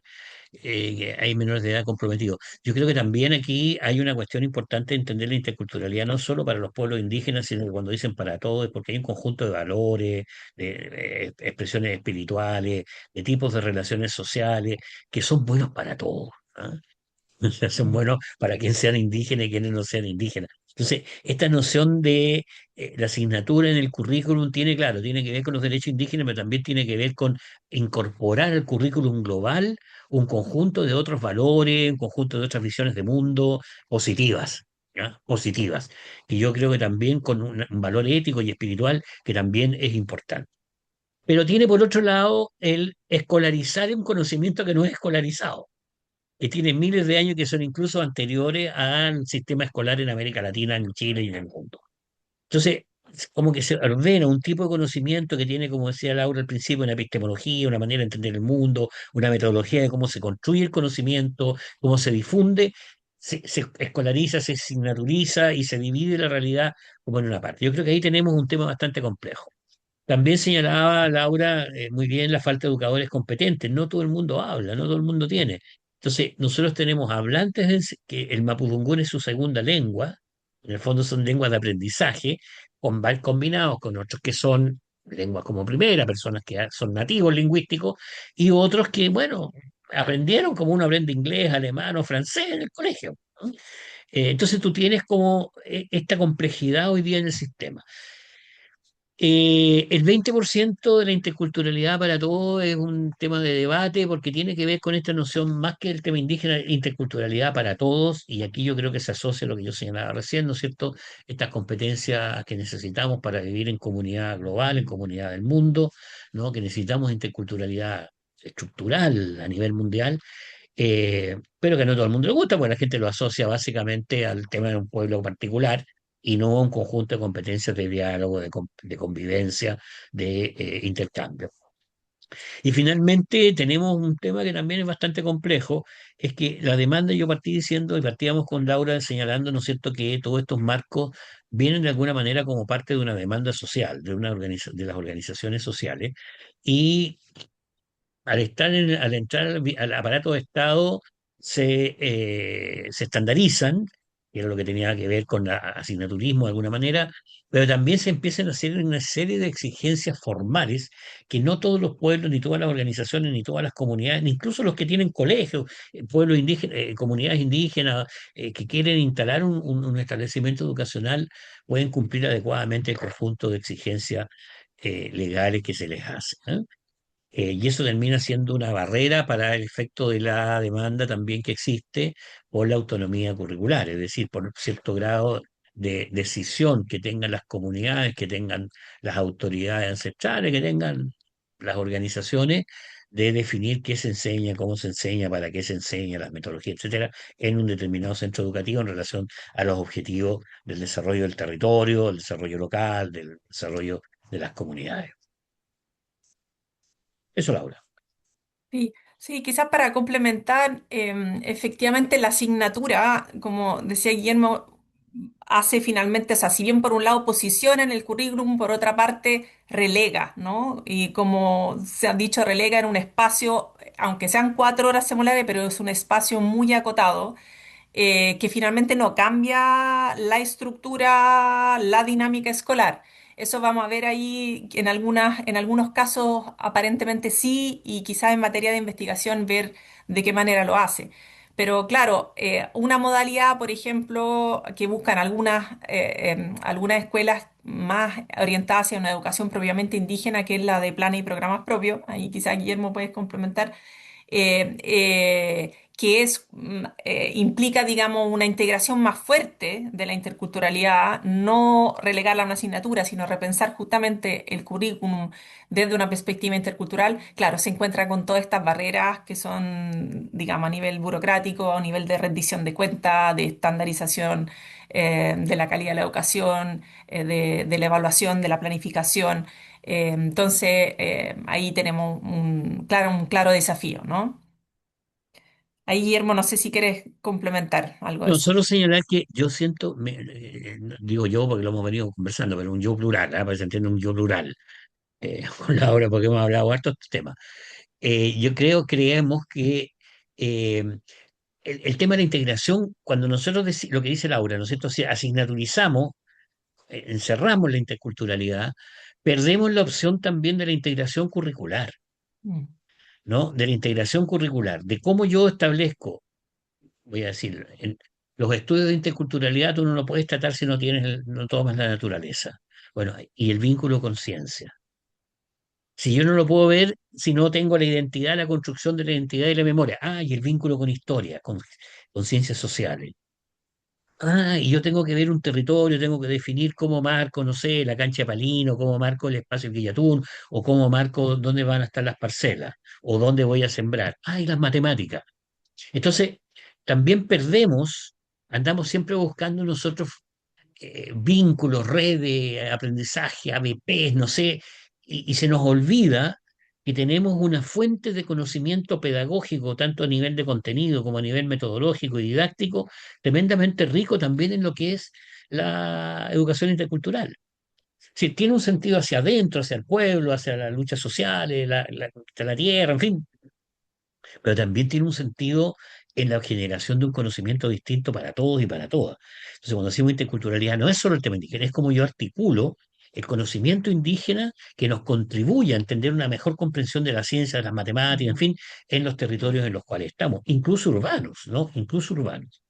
que hay menores de edad comprometidos. Yo creo que también aquí hay una cuestión importante de entender la interculturalidad, no solo para los pueblos indígenas, sino que cuando dicen para todos, es porque hay un conjunto de valores, de expresiones espirituales, de tipos de relaciones sociales, que son buenos para todos. ¿Ah? O sea, son
Mm.
buenos para quien sean indígenas y quienes no sean indígenas. Entonces, esta noción de la asignatura en el currículum tiene, claro, tiene que ver con los derechos indígenas, pero también tiene que ver con incorporar al currículum global un conjunto de otros valores, un conjunto de otras visiones de mundo positivas, ¿ya? Positivas. Y yo creo que también con un valor ético y espiritual que también es importante. Pero tiene por otro lado el escolarizar un conocimiento que no es escolarizado, que tienen miles de años, que son incluso anteriores al sistema escolar en América Latina, en Chile y en el mundo. Entonces, como que se ordena un tipo de conocimiento que tiene, como decía Laura al principio, una epistemología, una manera de entender el mundo, una metodología de cómo se construye el conocimiento, cómo se difunde, se escolariza, se asignaturiza y se divide la realidad como en una parte. Yo creo que ahí tenemos un tema bastante complejo. También señalaba Laura muy bien la falta de educadores competentes. No todo el mundo habla, no todo el mundo tiene. Entonces, nosotros tenemos hablantes que el mapudungún es su segunda lengua, en el fondo son lenguas de aprendizaje, combinados con otros que son lenguas como primera, personas que son nativos lingüísticos, y otros que, bueno, aprendieron como uno aprende inglés, alemán o francés en el colegio, ¿no? Entonces tú tienes como esta complejidad hoy día en el sistema. El 20% de la interculturalidad para todos es un tema de debate porque tiene que ver con esta noción más que el tema indígena, interculturalidad para todos, y aquí yo creo que se asocia a lo que yo señalaba recién, ¿no es cierto? Estas competencias que necesitamos para vivir en comunidad global, en comunidad del mundo, ¿no? Que necesitamos interculturalidad estructural a nivel mundial, pero que no todo el mundo le gusta, porque la gente lo asocia básicamente al tema de un pueblo particular y no a un conjunto de competencias de diálogo, de convivencia, de intercambio. Y finalmente tenemos un tema que también es bastante complejo, es que la demanda, yo partí diciendo, y partíamos con Laura señalando, ¿no es cierto?, que todos estos marcos vienen de alguna manera como parte de una demanda social, de las organizaciones sociales, y al entrar al aparato de Estado, se estandarizan, que era lo que tenía que ver con asignaturismo de alguna manera, pero también se empiezan a hacer una serie de exigencias formales que no todos los pueblos, ni todas las organizaciones, ni todas las comunidades, ni incluso los que tienen colegios, pueblos indígenas, comunidades indígenas, que quieren instalar un establecimiento educacional, pueden cumplir adecuadamente el conjunto de exigencias legales que se les hace, ¿eh? Y eso termina siendo una barrera para el efecto de la demanda también que existe por la autonomía curricular, es decir, por cierto grado de decisión que tengan las comunidades, que tengan las autoridades ancestrales, que tengan las organizaciones de definir qué se enseña, cómo se enseña, para qué se enseña, las metodologías, etcétera, en un determinado centro educativo en relación a los objetivos del desarrollo del territorio, del desarrollo local, del desarrollo de las comunidades. Eso, Laura.
Sí, sí, quizás para complementar, efectivamente la asignatura, como decía Guillermo, hace finalmente, o sea, si bien por un lado posiciona en el currículum, por otra parte relega, ¿no? Y como se ha dicho, relega en un espacio, aunque sean 4 horas semulares, pero es un espacio muy acotado, que finalmente no cambia la estructura, la dinámica escolar. Eso vamos a ver ahí en algunos casos aparentemente sí, y quizás en materia de investigación ver de qué manera lo hace. Pero claro, una modalidad, por ejemplo, que buscan algunas escuelas más orientadas hacia una educación propiamente indígena, que es la de planes y programas propios, ahí quizás Guillermo puedes complementar, que implica, digamos, una integración más fuerte de la interculturalidad, no relegarla a una asignatura, sino repensar justamente el currículum desde una perspectiva intercultural. Claro, se encuentra con todas estas barreras que son, digamos, a nivel burocrático, a nivel de rendición de cuentas, de estandarización, de la calidad de la educación, de la evaluación, de la planificación. Entonces, ahí tenemos un claro desafío, ¿no? Ahí, Guillermo, no sé si quieres complementar algo de
No,
eso.
solo señalar que yo siento, digo yo porque lo hemos venido conversando, pero un yo plural, para que se entienda un yo plural, con Laura, porque hemos hablado harto de estos temas. Creemos que eh, el tema de la integración, cuando nosotros lo que dice Laura, ¿no es cierto? Si asignaturizamos, encerramos la interculturalidad, perdemos la opción también de la integración curricular,
Mm,
¿no? De la integración curricular, de cómo yo establezco, voy a decir, los estudios de interculturalidad tú no lo puedes tratar si no tienes, no tomas la naturaleza. Bueno, y el vínculo con ciencia. Si yo no lo puedo ver, si no tengo la identidad, la construcción de la identidad y la memoria. Ah, y el vínculo con historia, con ciencias sociales. Ah, y yo tengo que ver un territorio, tengo que definir cómo marco, no sé, la cancha de Palino, cómo marco el espacio de Quillatún, o cómo marco dónde van a estar las parcelas, o dónde voy a sembrar. Ah, y las matemáticas. Entonces, también perdemos, andamos siempre buscando nosotros vínculos, redes, aprendizaje, ABPs, no sé, y se nos olvida que tenemos una fuente de conocimiento pedagógico, tanto a nivel de contenido como a nivel metodológico y didáctico, tremendamente rico también en lo que es la educación intercultural. Si tiene un sentido hacia adentro, hacia el pueblo, hacia las luchas sociales, hacia la tierra, en fin, pero también tiene un sentido en la generación de un conocimiento distinto para todos y para todas. Entonces, cuando decimos interculturalidad, no es solo el tema indígena, es como yo articulo el conocimiento indígena que nos contribuye a entender una mejor comprensión de la ciencia, de las matemáticas, en
mm,
fin, en los territorios en los cuales estamos, incluso urbanos, ¿no? Incluso urbanos.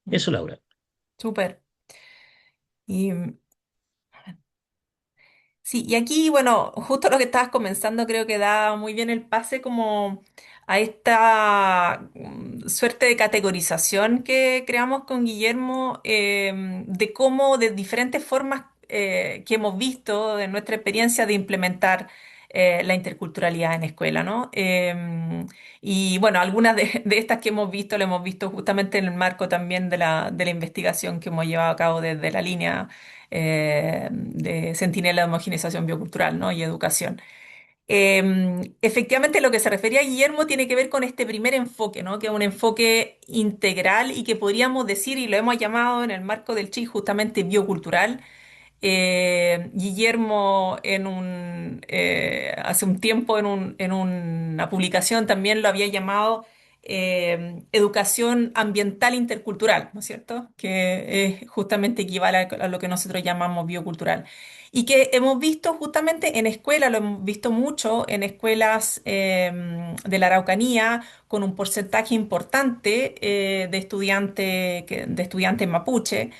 mm.
Eso, Laura.
Súper. Y sí, y aquí, bueno, justo lo que estabas comenzando creo que da muy bien el pase como a esta suerte de categorización que creamos con Guillermo, de cómo de diferentes formas que hemos visto de nuestra experiencia de implementar la interculturalidad en escuela, ¿no? Y bueno, algunas de estas que hemos visto, lo hemos visto justamente en el marco también de la investigación que hemos llevado a cabo desde la línea de Centinela de Homogenización Biocultural, ¿no? Y Educación. Efectivamente, lo que se refería a Guillermo tiene que ver con este primer enfoque, ¿no? Que es un enfoque integral y que podríamos decir, y lo hemos llamado en el marco del CHI justamente biocultural. Guillermo hace un tiempo en una publicación también lo había llamado educación ambiental intercultural, ¿no es cierto? Que justamente equivale a lo que nosotros llamamos biocultural. Y que hemos visto justamente en escuelas, lo hemos visto mucho en escuelas de la Araucanía, con un porcentaje importante de estudiantes mapuche,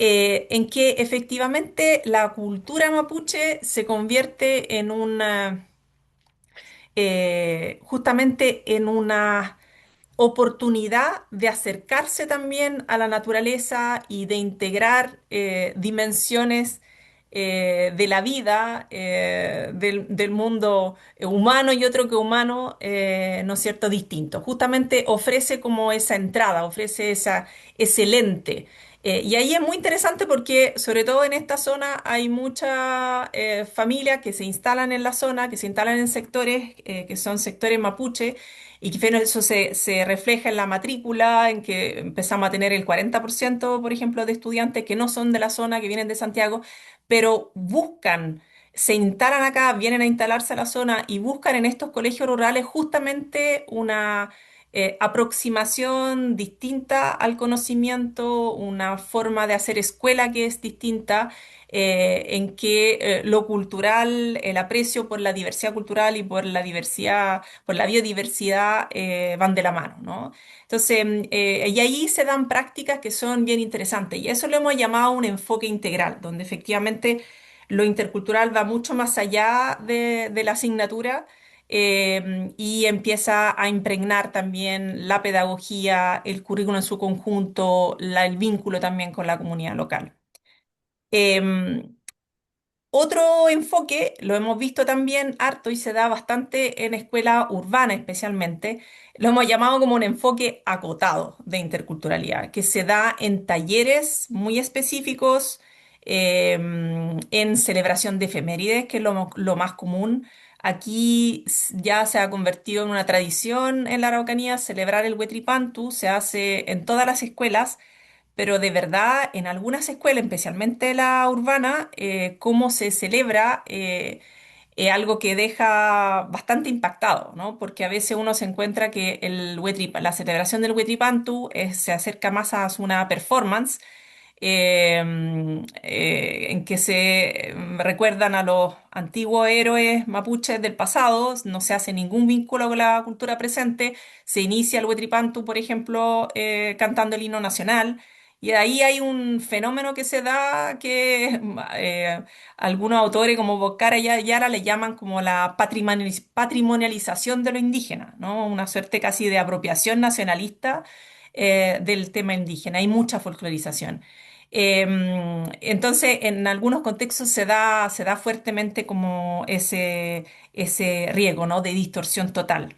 en que efectivamente la cultura mapuche se convierte en justamente en una oportunidad de acercarse también a la naturaleza y de integrar dimensiones de la vida, del mundo humano y otro que humano, ¿no es cierto?, distinto. Justamente ofrece como esa entrada, ofrece ese lente. Y ahí es muy interesante porque, sobre todo en esta zona, hay muchas familias que se instalan en la zona, que se instalan en sectores que son sectores mapuche, y que bueno, eso se refleja en la matrícula, en que empezamos a tener el 40%, por ejemplo, de estudiantes que no son de la zona, que vienen de Santiago, pero se instalan acá, vienen a instalarse a la zona y buscan en estos colegios rurales justamente aproximación distinta al conocimiento, una forma de hacer escuela que es distinta, en que lo cultural, el aprecio por la diversidad cultural y por la diversidad, por la biodiversidad van de la mano, ¿no? Entonces, y ahí se dan prácticas que son bien interesantes y eso lo hemos llamado un enfoque integral, donde efectivamente lo intercultural va mucho más allá de la asignatura y empieza a impregnar también la pedagogía, el currículo en su conjunto, el vínculo también con la comunidad local. Em, Otro enfoque, lo hemos visto también harto y se da bastante en escuela urbana especialmente, lo hemos llamado como un enfoque acotado de interculturalidad, que se da en talleres muy específicos, en celebración de efemérides, que es lo más común. Aquí ya se ha convertido en una tradición en la Araucanía celebrar el Huetripantu, se hace en todas las escuelas pero de verdad en algunas escuelas, especialmente la urbana, cómo se celebra es algo que deja bastante impactado, ¿no? Porque a veces uno se encuentra que la celebración del Huetripantu se acerca más a una performance en que se recuerdan a los antiguos héroes mapuches del pasado, no se hace ningún vínculo con la cultura presente, se inicia el Huetripantu, por ejemplo, cantando el himno nacional. Y ahí hay un fenómeno que se da que algunos autores como Bocara y Ayala le llaman como la patrimonialización de lo indígena, ¿no? Una suerte casi de apropiación nacionalista del tema indígena. Hay mucha folclorización. Entonces, en algunos contextos se da fuertemente como ese riesgo, ¿no? De distorsión total.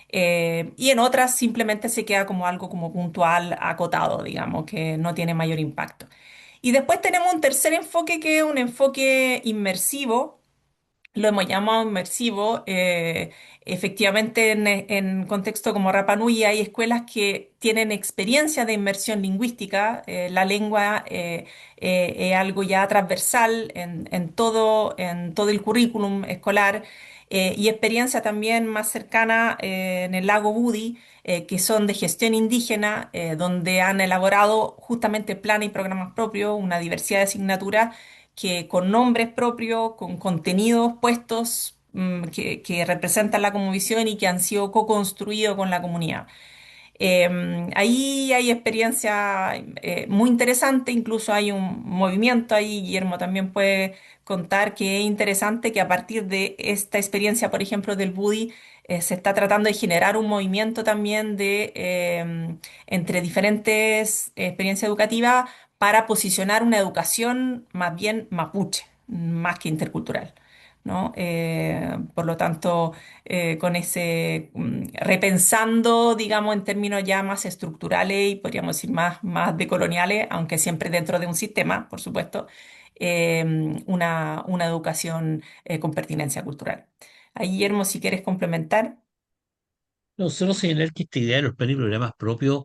Y en otras simplemente se queda como algo como puntual, acotado, digamos, que no tiene mayor impacto. Y después tenemos un tercer enfoque que es un enfoque inmersivo, lo hemos llamado inmersivo. Efectivamente, en contexto como Rapa Nui hay escuelas que tienen experiencia de inmersión lingüística. La lengua es algo ya transversal en todo el currículum escolar y experiencia también más cercana en el lago Budi, que son de gestión indígena, donde han elaborado justamente planes y programas propios, una diversidad de asignaturas que con nombres propios, con contenidos puestos que representan la cosmovisión y que han sido co-construidos con la comunidad. Ahí hay experiencia muy interesante, incluso hay un movimiento ahí, Guillermo también puede contar que es interesante que a partir de esta experiencia, por ejemplo, del Budi, se está tratando de generar un movimiento también entre diferentes experiencias educativas para posicionar una educación más bien mapuche, más que intercultural. ¿No? Por lo tanto, con ese repensando, digamos, en términos ya más estructurales y podríamos decir más decoloniales, aunque siempre dentro de un sistema, por supuesto, eh, una educación con pertinencia cultural. Ahí, Guillermo, si quieres complementar.
No, solo señalar que esta idea de los planes y programas propios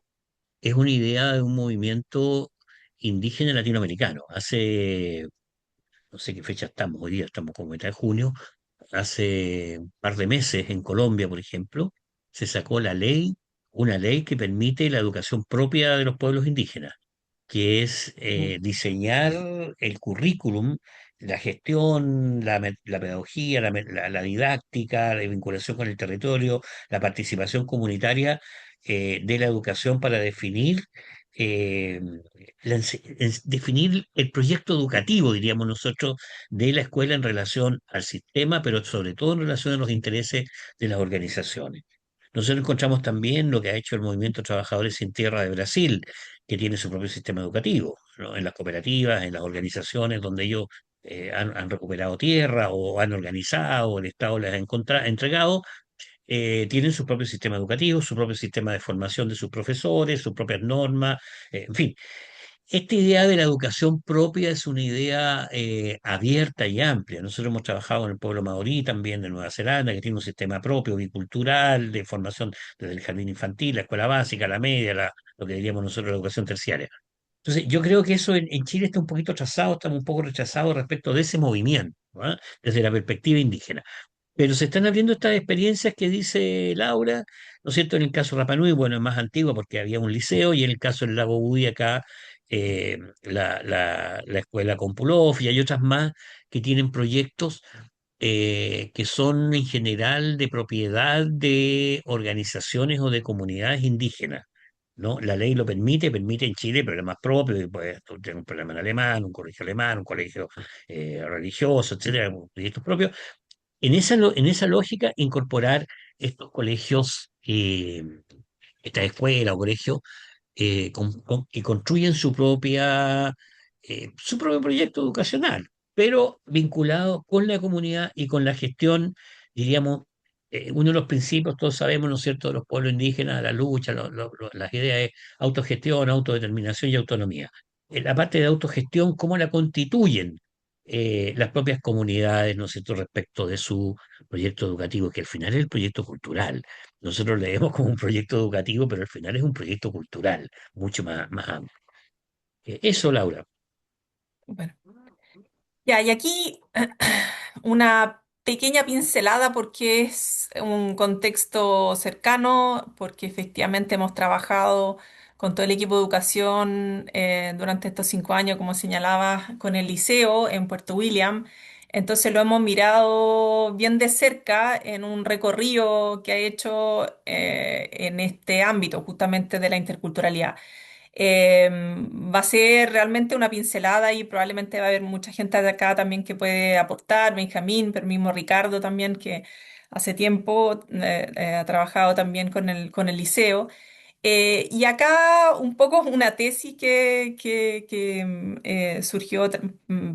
es una idea de un movimiento indígena latinoamericano. Hace, no sé qué fecha estamos, hoy día estamos como mitad de junio, hace un par de meses en Colombia, por ejemplo, se sacó una ley que permite la educación propia de los pueblos indígenas, que es diseñar el currículum, la gestión, la pedagogía, la didáctica, la vinculación con el territorio, la participación comunitaria de la educación para definir, eh, definir el proyecto educativo, diríamos nosotros, de la escuela en relación al sistema, pero sobre todo en relación a los intereses de las organizaciones. Nosotros encontramos también lo que ha hecho el Movimiento Trabajadores Sin Tierra de Brasil, que tiene su propio sistema educativo, ¿no? En las cooperativas, en las organizaciones donde ellos han recuperado tierra o han organizado, el Estado les ha entregado, tienen su propio sistema educativo, su propio sistema de formación de sus profesores, sus propias normas, en fin. Esta idea de la educación propia es una idea abierta y amplia. Nosotros hemos trabajado en el pueblo maorí también de Nueva Zelanda, que tiene un sistema propio, bicultural, de formación desde el jardín infantil, la escuela básica, la media, lo que diríamos nosotros la educación terciaria. Entonces, yo creo que eso en Chile está un poquito trazado, estamos un poco rechazados respecto de ese movimiento, ¿no? Desde la perspectiva indígena. Pero se están abriendo estas experiencias que dice Laura, ¿no es cierto? En el caso de Rapa Nui, bueno, es más antiguo porque había un liceo, y en el caso del Lago Budi acá, la escuela Compulov, y hay otras más que tienen proyectos que son en general de propiedad de organizaciones o de comunidades indígenas. ¿No? La ley lo permite, permite en Chile problemas propios, y puedes tú tener un problema en alemán, un colegio religioso, etcétera, proyectos propios. En esa lógica, incorporar estos colegios, esta escuela o colegio, que construyen su propio proyecto educacional, pero vinculado con la comunidad y con la gestión, diríamos, uno de los principios, todos sabemos, ¿no es cierto?, de los pueblos indígenas, la lucha, las ideas de autogestión, autodeterminación y autonomía. La parte de autogestión, ¿cómo la constituyen las propias comunidades, ¿no es cierto?, respecto de su proyecto educativo, que al final es el proyecto cultural. Nosotros lo vemos como un proyecto educativo, pero al final es un proyecto cultural, mucho más amplio. Eso, Laura.
Bueno, ya, y aquí una pequeña pincelada porque es un contexto cercano, porque efectivamente hemos trabajado con todo el equipo de educación durante estos 5 años, como señalaba, con el liceo en Puerto William. Entonces lo hemos mirado bien de cerca en un recorrido que ha hecho en este ámbito justamente de la interculturalidad. Va a ser realmente una pincelada y probablemente va a haber mucha gente de acá también que puede aportar, Benjamín, pero mismo Ricardo también, que hace tiempo ha trabajado también con el liceo. Y acá un poco una tesis que surgió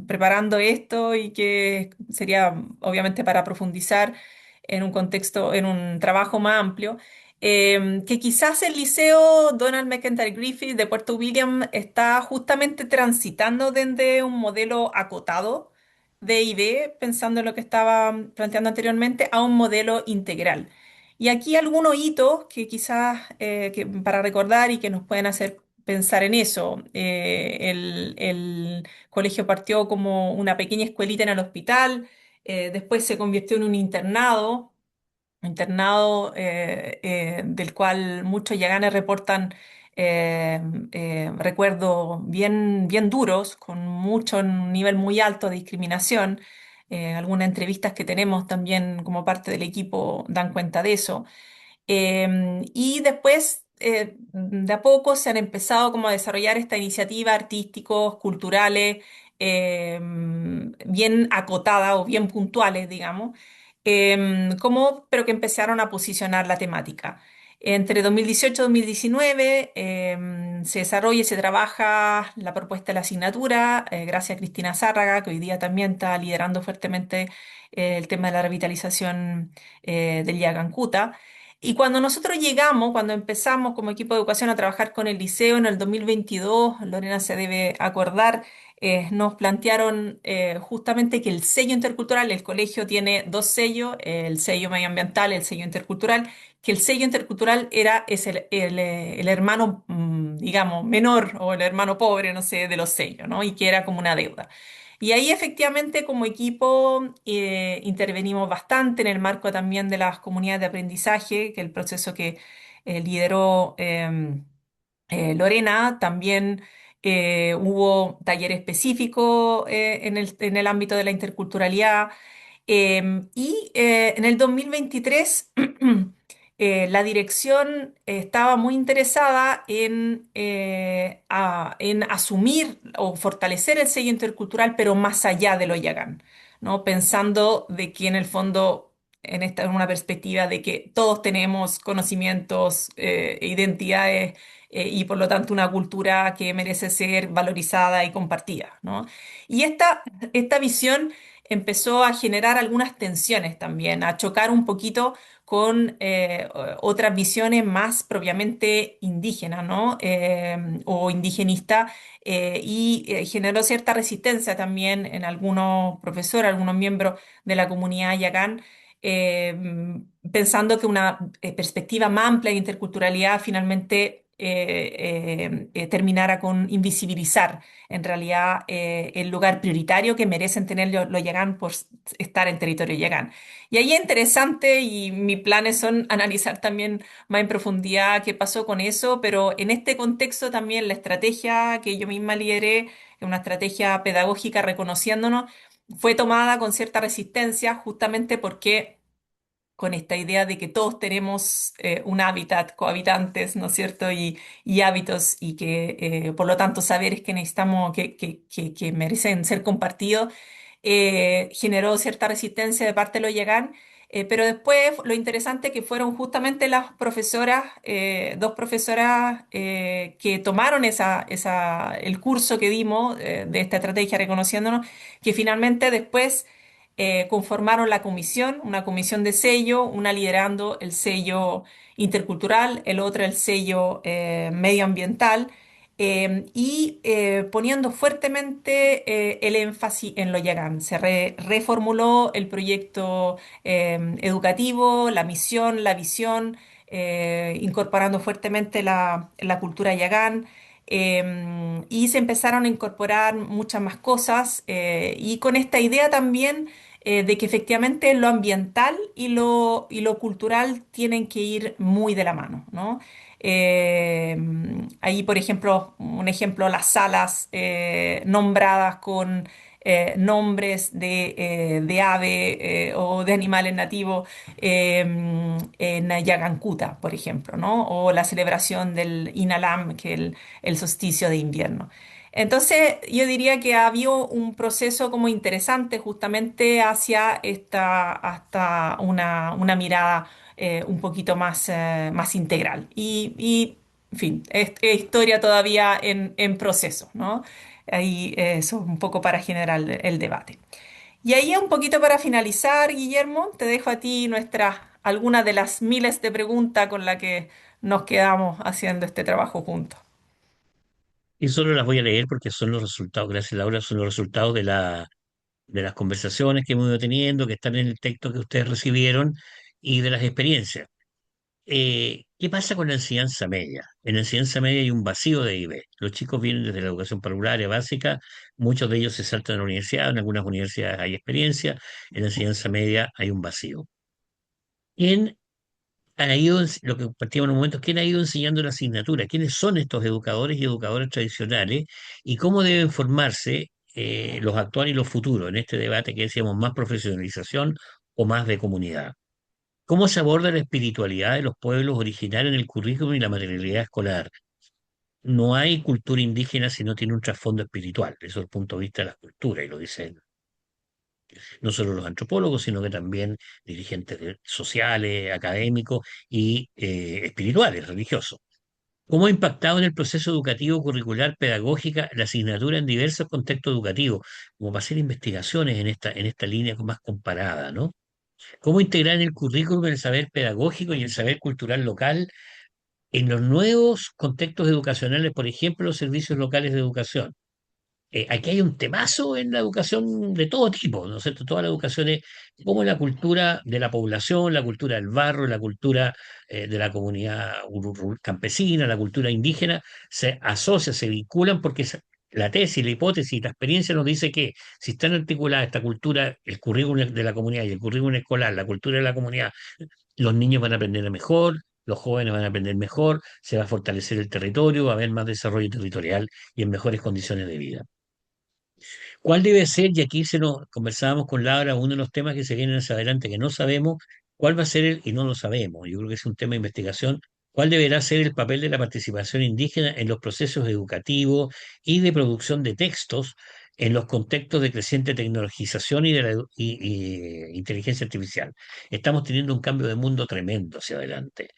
preparando esto y que sería obviamente para profundizar en un contexto, en un trabajo más amplio, que quizás el Liceo Donald McIntyre Griffith de Puerto William está justamente transitando desde un modelo acotado de ID, pensando en lo que estaba planteando anteriormente, a un modelo integral. Y aquí algunos hitos que quizás para recordar y que nos pueden hacer pensar en eso. El colegio partió como una pequeña escuelita en el hospital, después se convirtió en un internado del cual muchos yaganes reportan eh, recuerdos bien duros, con mucho un nivel muy alto de discriminación. Algunas entrevistas que tenemos también como parte del equipo dan cuenta de eso. Y después, de a poco, se han empezado como a desarrollar esta iniciativa artísticos, culturales, bien acotada o bien puntuales, digamos, pero que empezaron a posicionar la temática. Entre 2018 y 2019 se desarrolla y se trabaja la propuesta de la asignatura, gracias a Cristina Zárraga, que hoy día también está liderando fuertemente el tema de la revitalización del Yagancuta. Y cuando nosotros llegamos, cuando empezamos como equipo de educación a trabajar con el liceo en el 2022, Lorena se debe acordar, nos plantearon justamente que el sello intercultural, el colegio tiene dos sellos, el sello medioambiental, el sello intercultural, que el sello intercultural es el hermano, digamos, menor o el hermano pobre, no sé, de los sellos, ¿no? Y que era como una deuda. Y ahí efectivamente como equipo intervenimos bastante en el marco también de las comunidades de aprendizaje, que el proceso que lideró Lorena. También hubo taller específico en el ámbito de la interculturalidad. En el 2023 la dirección estaba muy interesada en asumir o fortalecer el sello intercultural, pero más allá de lo Yagán, ¿no? Pensando de que en el fondo, en una perspectiva de que todos tenemos conocimientos, identidades y por lo tanto una cultura que merece ser valorizada y compartida, ¿no? Y esta visión empezó a generar algunas tensiones también, a chocar un poquito con otras visiones más propiamente indígenas, ¿no? O indigenista, generó cierta resistencia también en algunos profesores, algunos miembros de la comunidad yagán, pensando que una perspectiva más amplia de interculturalidad finalmente terminara con invisibilizar en realidad el lugar prioritario que merecen tener los Yagán por estar en territorio Yagán. Y ahí es interesante y mis planes son analizar también más en profundidad qué pasó con eso, pero en este contexto también la estrategia que yo misma lideré, una estrategia pedagógica reconociéndonos, fue tomada con cierta resistencia justamente porque con esta idea de que todos tenemos un hábitat, cohabitantes, ¿no es cierto? Y hábitos y que por lo tanto saberes que necesitamos, que merecen ser compartidos, generó cierta resistencia de parte de los Yagán. Pero después lo interesante que fueron justamente las profesoras, dos profesoras que tomaron el curso que dimos de esta estrategia reconociéndonos, que finalmente después conformaron la comisión, una comisión de sello, una liderando el sello intercultural, el otro el sello medioambiental, y poniendo fuertemente el énfasis en lo Yagán. Se reformuló el proyecto educativo, la misión, la visión, incorporando fuertemente la cultura Yagán. Y se empezaron a incorporar muchas más cosas y con esta idea también de que efectivamente lo ambiental y lo cultural tienen que ir muy de la mano, ¿no? Ahí, por ejemplo, un ejemplo, las salas nombradas con nombres de ave o de animales nativos en Yagankuta, por ejemplo, ¿no? O la celebración del Inalam, que es el solsticio de invierno. Entonces, yo diría que había un proceso como interesante justamente hacia hasta una mirada un poquito más, más integral. En fin, es historia todavía en proceso, ¿no? Ahí eso un poco para generar el debate. Y ahí un poquito para finalizar, Guillermo, te dejo a ti algunas de las miles de preguntas con las que nos quedamos haciendo este trabajo juntos.
Y solo las voy a leer porque son los resultados, gracias Laura, son los resultados de las conversaciones que hemos ido teniendo, que están en el texto que ustedes recibieron y de las experiencias. ¿Qué pasa con la enseñanza media? En la enseñanza media hay un vacío de IB. Los chicos vienen desde la educación parvularia básica, muchos de ellos se saltan a la universidad, en algunas universidades hay experiencia, en la enseñanza media hay un vacío. ¿Quién ha ido, lo que compartíamos en un momento, quién ha ido enseñando la asignatura? ¿Quiénes son estos educadores y educadoras tradicionales? ¿Y cómo deben formarse los actuales y los futuros en este debate que decíamos más profesionalización o más de comunidad? ¿Cómo se aborda la espiritualidad de los pueblos originarios en el currículum y la materialidad escolar? No hay cultura indígena si no tiene un trasfondo espiritual. Eso es el punto de vista de la cultura, y lo dicen no solo los antropólogos, sino que también dirigentes sociales, académicos y espirituales, religiosos. ¿Cómo ha impactado en el proceso educativo curricular pedagógica la asignatura en diversos contextos educativos? Como para hacer investigaciones en esta línea más comparada, ¿no? ¿Cómo integrar en el currículum el saber pedagógico y el saber cultural local en los nuevos contextos educacionales, por ejemplo, los servicios locales de educación? Aquí hay un temazo en la educación de todo tipo, ¿no es cierto? Toda la educación es como la cultura de la población, la cultura del barrio, la cultura de la comunidad campesina, la cultura indígena, se asocia, se vinculan porque la tesis, la hipótesis y la experiencia nos dice que si están articuladas esta cultura, el currículum de la comunidad y el currículum escolar, la cultura de la comunidad, los niños van a aprender mejor, los jóvenes van a aprender mejor, se va a fortalecer el territorio, va a haber más desarrollo territorial y en mejores condiciones de vida. ¿Cuál debe ser? Y aquí conversábamos con Laura, uno de los temas que se vienen hacia adelante que no sabemos, cuál va a ser y no lo sabemos. Yo creo que es un tema de investigación. ¿Cuál deberá ser el papel de la participación indígena en los procesos educativos y de producción de textos en los contextos de creciente tecnologización y de y inteligencia artificial? Estamos teniendo un cambio de mundo tremendo hacia adelante.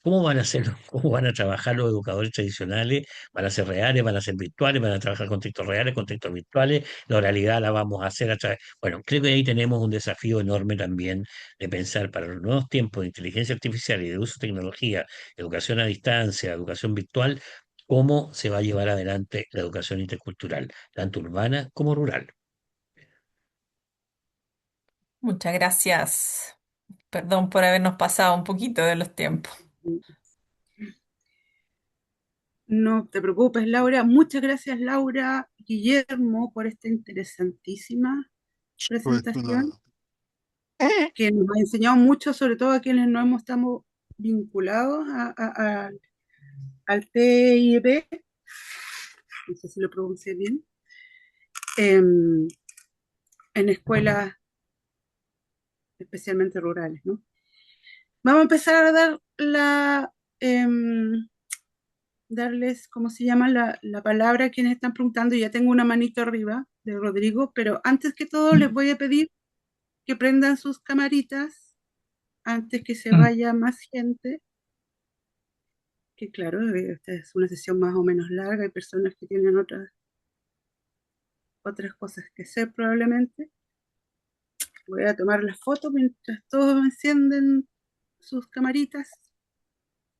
¿Cómo van a hacer, cómo van a trabajar los educadores tradicionales? ¿Van a ser reales, van a ser virtuales, van a trabajar contextos reales, contextos virtuales? La oralidad la vamos a hacer a través. Bueno, creo que ahí tenemos un desafío enorme también de pensar para los nuevos tiempos de inteligencia artificial y de uso de tecnología, educación a distancia, educación virtual, cómo se va a llevar adelante la educación intercultural, tanto urbana como rural.
Muchas gracias. Perdón por habernos pasado un poquito de los tiempos.
No te preocupes, Laura. Muchas gracias, Laura, Guillermo, por esta interesantísima
Pues,
presentación que nos ha enseñado mucho, sobre todo a quienes no estamos vinculados al TIEP, no sé si lo pronuncié bien, em, en escuelas especialmente rurales, ¿no? Vamos a empezar a dar darles, ¿cómo se llama? La palabra a quienes están preguntando. Ya tengo una manito arriba de Rodrigo, pero antes que todo les voy a pedir que prendan sus camaritas antes que se vaya más gente, que claro, esta es una sesión más o menos larga, hay personas que tienen otras cosas que hacer probablemente. Voy a tomar la foto mientras todos encienden sus camaritas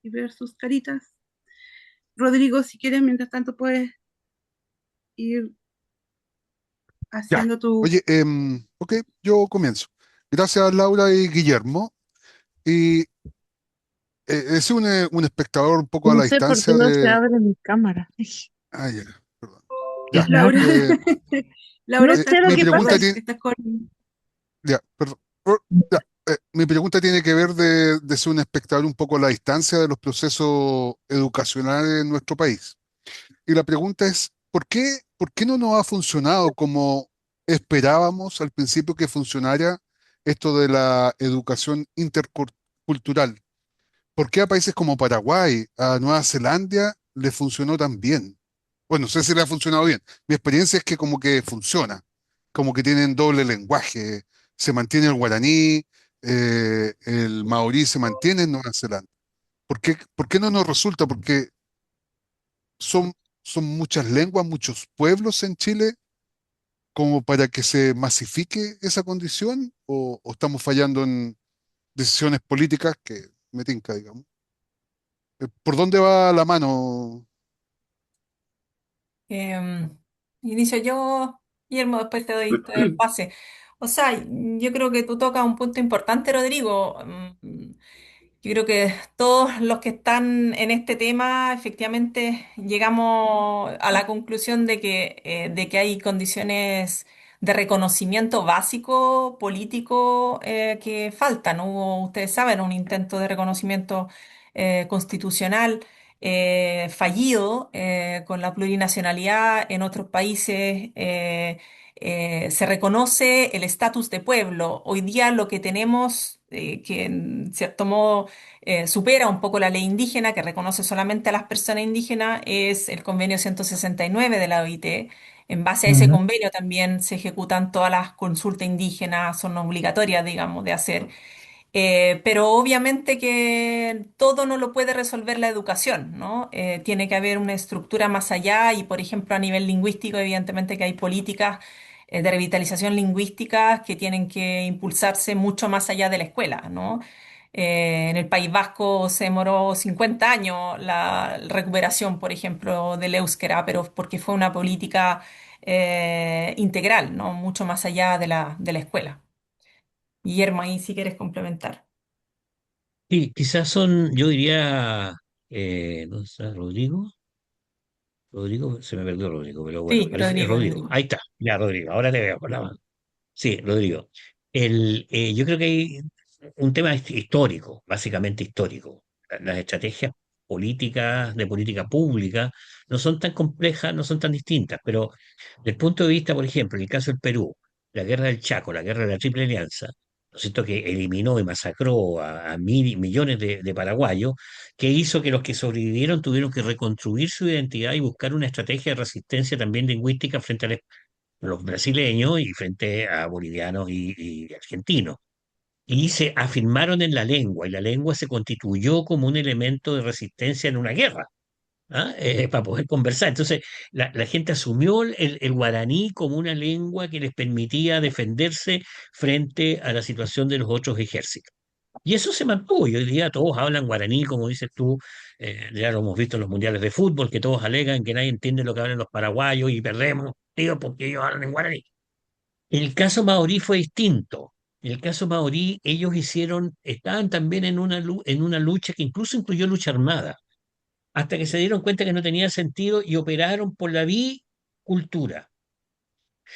y ver sus caritas. Rodrigo, si quieres, mientras tanto puedes ir
ya.
haciendo tu...
Oye, ok, yo comienzo. Gracias, Laura y Guillermo. Y es un espectador un poco a
No
la
sé por qué
distancia
no se
de.
abre mi cámara.
Ah, ya, perdón.
Qué
Ya.
Laura,
raro.
Laura,
No
estás,
sé lo
Mi
que pasa.
pregunta tiene.
estás con...
Ya, perdón. Ya, mi pregunta tiene que ver de ser un espectador un poco a la distancia de los procesos educacionales en nuestro país. Y la pregunta es, por qué no nos ha funcionado como esperábamos al principio que funcionara esto de la educación intercultural? ¿Por qué a países como Paraguay, a Nueva Zelanda, le funcionó tan bien? Bueno, no sé si le ha funcionado bien. Mi experiencia es que como que funciona, como que tienen doble lenguaje, se mantiene el guaraní, el maorí se mantiene en Nueva Zelanda. Por qué no nos resulta? Porque son, son muchas lenguas, muchos pueblos en Chile, como para que se masifique esa condición, o estamos fallando en decisiones políticas que me tinca, digamos. ¿Por dónde va la mano?
Em, Inicio yo, Guillermo, después te doy el pase. O sea, yo creo que tú tocas un punto importante, Rodrigo. Yo creo que todos los que están en este tema, efectivamente, llegamos a la conclusión de que hay condiciones de reconocimiento básico político que faltan. Hubo, ustedes saben, un intento de reconocimiento constitucional fallido con la plurinacionalidad en otros países. Se reconoce el estatus de pueblo. Hoy día lo que tenemos, que en cierto modo supera un poco la ley indígena, que reconoce solamente a las personas indígenas, es el convenio 169 de la OIT. En base a ese convenio también se ejecutan todas las consultas indígenas, son obligatorias, digamos, de hacer. Pero obviamente que todo no lo puede resolver la educación, ¿no? Tiene que haber una estructura más allá y, por ejemplo, a nivel lingüístico, evidentemente que hay políticas de revitalización lingüística que tienen que impulsarse mucho más allá de la escuela, ¿no? En el País Vasco se demoró 50 años la recuperación, por ejemplo, del éuskera, pero porque fue una política integral, ¿no? Mucho más allá de la escuela. Guillermo, ahí si quieres complementar.
Sí, quizás son, yo diría, ¿dónde está Rodrigo? Rodrigo, se me perdió Rodrigo, pero bueno,
Sí,
parece que es
Rodrigo,
Rodrigo.
Rodrigo.
Ahí está, ya Rodrigo, ahora te veo con la mano. Sí, Rodrigo. Yo creo que hay un tema histórico, básicamente histórico. Las estrategias políticas, de política pública, no son tan complejas, no son tan distintas, pero desde el punto de vista, por ejemplo, en el caso del Perú, la guerra del Chaco, la guerra de la Triple Alianza, ¿no es cierto?, que eliminó y masacró a millones de paraguayos, que hizo que los que sobrevivieron tuvieron que reconstruir su identidad y buscar una estrategia de resistencia también lingüística frente a los brasileños y frente a bolivianos y argentinos. Y se afirmaron en la lengua, y la lengua se constituyó como un elemento de resistencia en una guerra, ¿ah? Para poder conversar. Entonces, la gente asumió el guaraní como una lengua que les permitía defenderse frente a la situación de los otros ejércitos. Y eso se mantuvo, y hoy día todos hablan guaraní, como dices tú, ya lo hemos visto en los mundiales de fútbol, que todos alegan que nadie entiende lo que hablan los paraguayos y perdemos, tío, porque ellos hablan en guaraní. El caso maorí fue distinto. En el caso maorí, ellos estaban también en una lucha que incluso incluyó lucha armada. hasta que se dieron cuenta que no tenía sentido y operaron por la bicultura.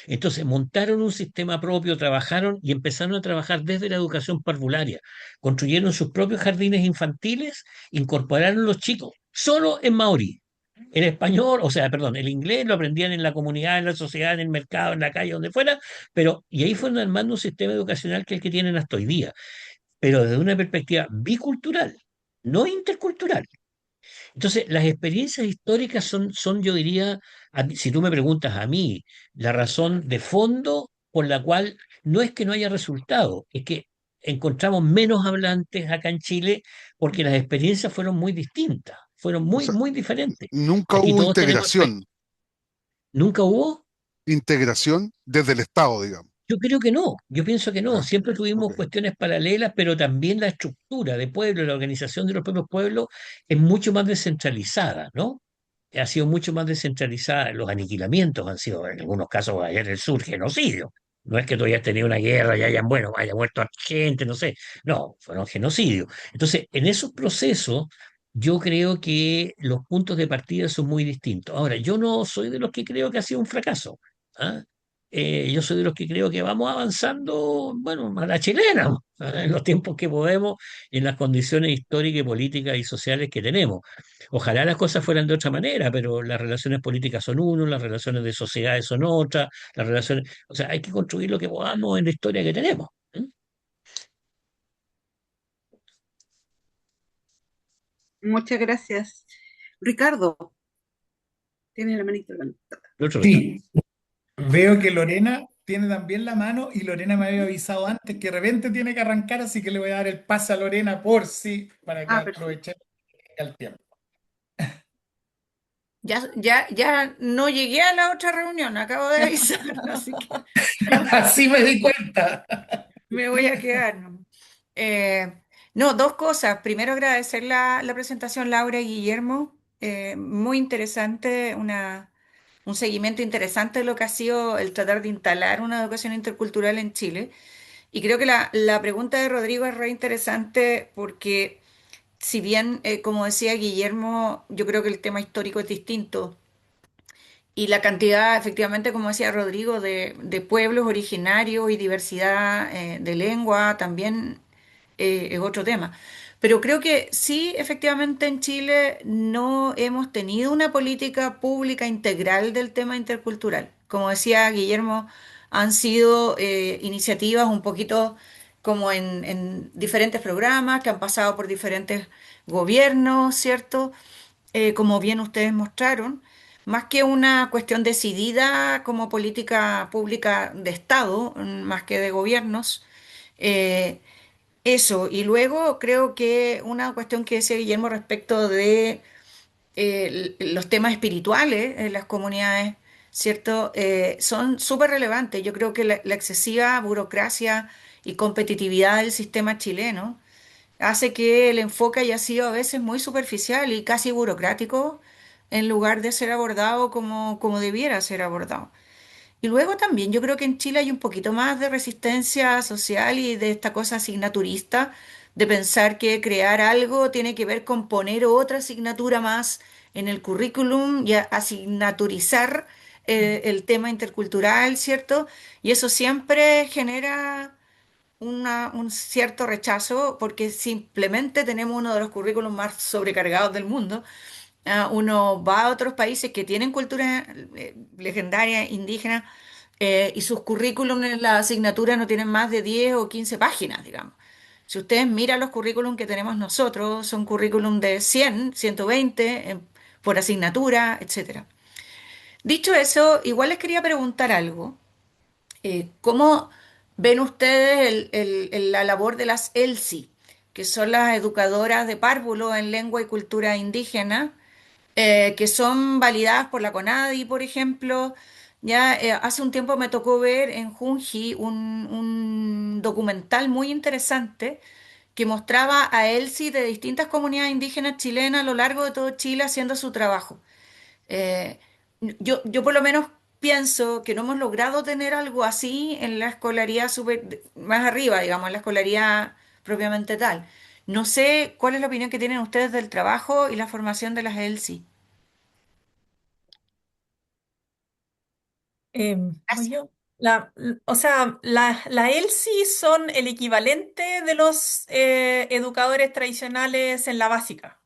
Entonces montaron un sistema propio, trabajaron y empezaron a trabajar desde la educación parvularia. Construyeron sus propios jardines infantiles, incorporaron los chicos, solo en maorí. El español, o sea, perdón, el inglés lo aprendían en la comunidad, en la sociedad, en el mercado, en la calle, donde fuera, pero, y ahí fueron armando un sistema educacional que es el que tienen hasta hoy día, pero desde una perspectiva bicultural, no intercultural. Entonces, las experiencias históricas son, yo diría, si tú me preguntas a mí, la razón de fondo por la cual no es que no haya resultado, es que encontramos menos hablantes acá en Chile porque las experiencias fueron muy distintas, fueron
O
muy,
sea,
muy diferentes.
nunca
Aquí
hubo
todos tenemos, nunca hubo.
integración desde el Estado, digamos.
Yo creo que no, yo pienso que no.
Ah,
Siempre
ok.
tuvimos cuestiones paralelas, pero también la estructura de pueblo, la organización de los propios pueblos es mucho más descentralizada, ¿no? Ha sido mucho más descentralizada. Los aniquilamientos han sido, en algunos casos, allá en el sur, genocidio. No es que tú hayas tenido una guerra y hayan, bueno, haya muerto gente, no sé. No, fueron genocidios. Entonces, en esos procesos, yo creo que los puntos de partida son muy distintos. Ahora, yo no soy de los que creo que ha sido un fracaso. ¿Ah? Yo soy de los que creo que vamos avanzando, bueno, a la chilena, ¿ah? En los tiempos que podemos, en las condiciones históricas y políticas y sociales que tenemos. Ojalá las cosas fueran de otra manera, pero las relaciones políticas son uno, las relaciones de sociedades son otras, las relaciones, o sea, hay que construir lo que podamos en la historia que tenemos. ¿Eh?
Muchas gracias. Ricardo, tiene la manito levantada.
El otro Ricardo.
Sí, veo que Lorena tiene también la mano y Lorena me había avisado antes que de repente tiene que arrancar, así que le voy a dar el pase a Lorena por sí, para que
Ah, perfecto.
aproveche el tiempo.
Ya no llegué a la otra reunión, acabo de avisar, así que
Así me di cuenta.
me voy a quedar, ¿no? Eh, no, dos cosas. Primero, agradecer la presentación, Laura y Guillermo. Muy interesante, un seguimiento interesante de lo que ha sido el tratar de instalar una educación intercultural en Chile. Y creo que la pregunta de Rodrigo es re interesante porque, si bien, como decía Guillermo, yo creo que el tema histórico es distinto. Y la cantidad, efectivamente, como decía Rodrigo, de pueblos originarios y diversidad de lengua también es otro tema. Pero creo que sí, efectivamente, en Chile no hemos tenido una política pública integral del tema intercultural. Como decía Guillermo, han sido iniciativas un poquito como en diferentes programas que han pasado por diferentes gobiernos, ¿cierto? Como bien ustedes mostraron, más que una cuestión decidida como política pública de Estado, más que de gobiernos. eh, Eso, y luego creo que una cuestión que decía Guillermo respecto de los temas espirituales en las comunidades, ¿cierto? Son súper relevantes. Yo creo que la excesiva burocracia y competitividad del sistema chileno hace que el enfoque haya sido a veces muy superficial y casi burocrático en lugar de ser abordado como debiera ser abordado. Y luego también yo creo que en Chile hay un poquito más de resistencia social y de esta cosa asignaturista, de pensar que crear algo tiene que ver con poner otra asignatura más en el currículum y asignaturizar el tema intercultural, ¿cierto? Y eso siempre genera un cierto rechazo porque simplemente tenemos uno de los currículums más sobrecargados del mundo. Uno va a otros países que tienen cultura legendaria indígena y sus currículums en la asignatura no tienen más de 10 o 15 páginas, digamos. Si ustedes miran los currículums que tenemos nosotros, son currículum de 100, 120 por asignatura, etcétera. Dicho eso, igual les quería preguntar algo. ¿Cómo ven ustedes la labor de las ELSI, que son las educadoras de párvulo en lengua y cultura indígena, que son validadas por la CONADI, por ejemplo? Ya hace un tiempo me tocó ver en Junji un documental muy interesante que mostraba a ELSI de distintas comunidades indígenas chilenas a lo largo de todo Chile haciendo su trabajo. Eh, yo por lo menos pienso que no hemos logrado tener algo así en la escolaridad más arriba, digamos, en la escolaridad propiamente tal. No sé cuál es la opinión que tienen ustedes del trabajo y la formación de las ELSI.
Voy
Gracias.
yo. O sea, la ELSI son el equivalente de los educadores tradicionales en la básica.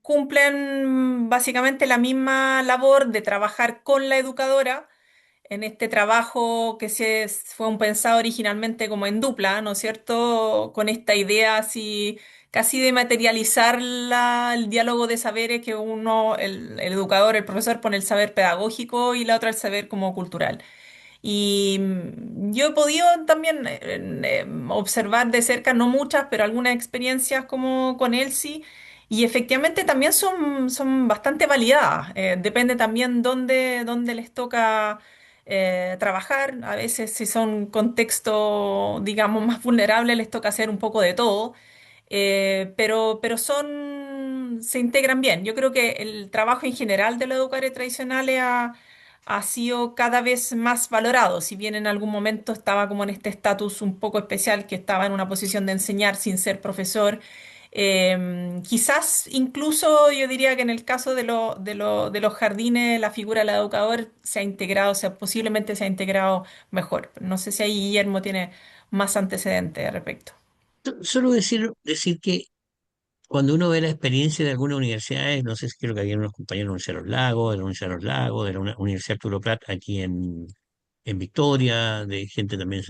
Cumplen básicamente la misma labor de trabajar con la educadora en este trabajo que fue un pensado originalmente como en dupla, ¿no es cierto? Con esta idea así casi de materializar el diálogo de saberes que el educador, el profesor pone el saber pedagógico y la otra el saber como cultural. Yo he podido también observar de cerca, no muchas, pero algunas experiencias como con Elsie, y efectivamente también son bastante validadas. Depende también dónde les toca trabajar. A veces si son contextos, digamos, más vulnerables, les toca hacer un poco de todo. Pero se integran bien. Yo creo que el trabajo en general de los educadores tradicionales ha sido cada vez más valorado, si bien en algún momento estaba como en este estatus un poco especial, que estaba en una posición de enseñar sin ser profesor. Quizás incluso yo diría que en el caso de los jardines la figura del educador se ha integrado, o sea, posiblemente se ha integrado mejor. No sé si ahí Guillermo tiene más antecedentes al respecto.
Solo decir que cuando uno ve la experiencia de algunas universidades, no sé si creo que había unos compañeros de la Universidad de los Lagos, de la Universidad de los Lagos, de la Universidad Arturo Prat aquí en Victoria, de gente también,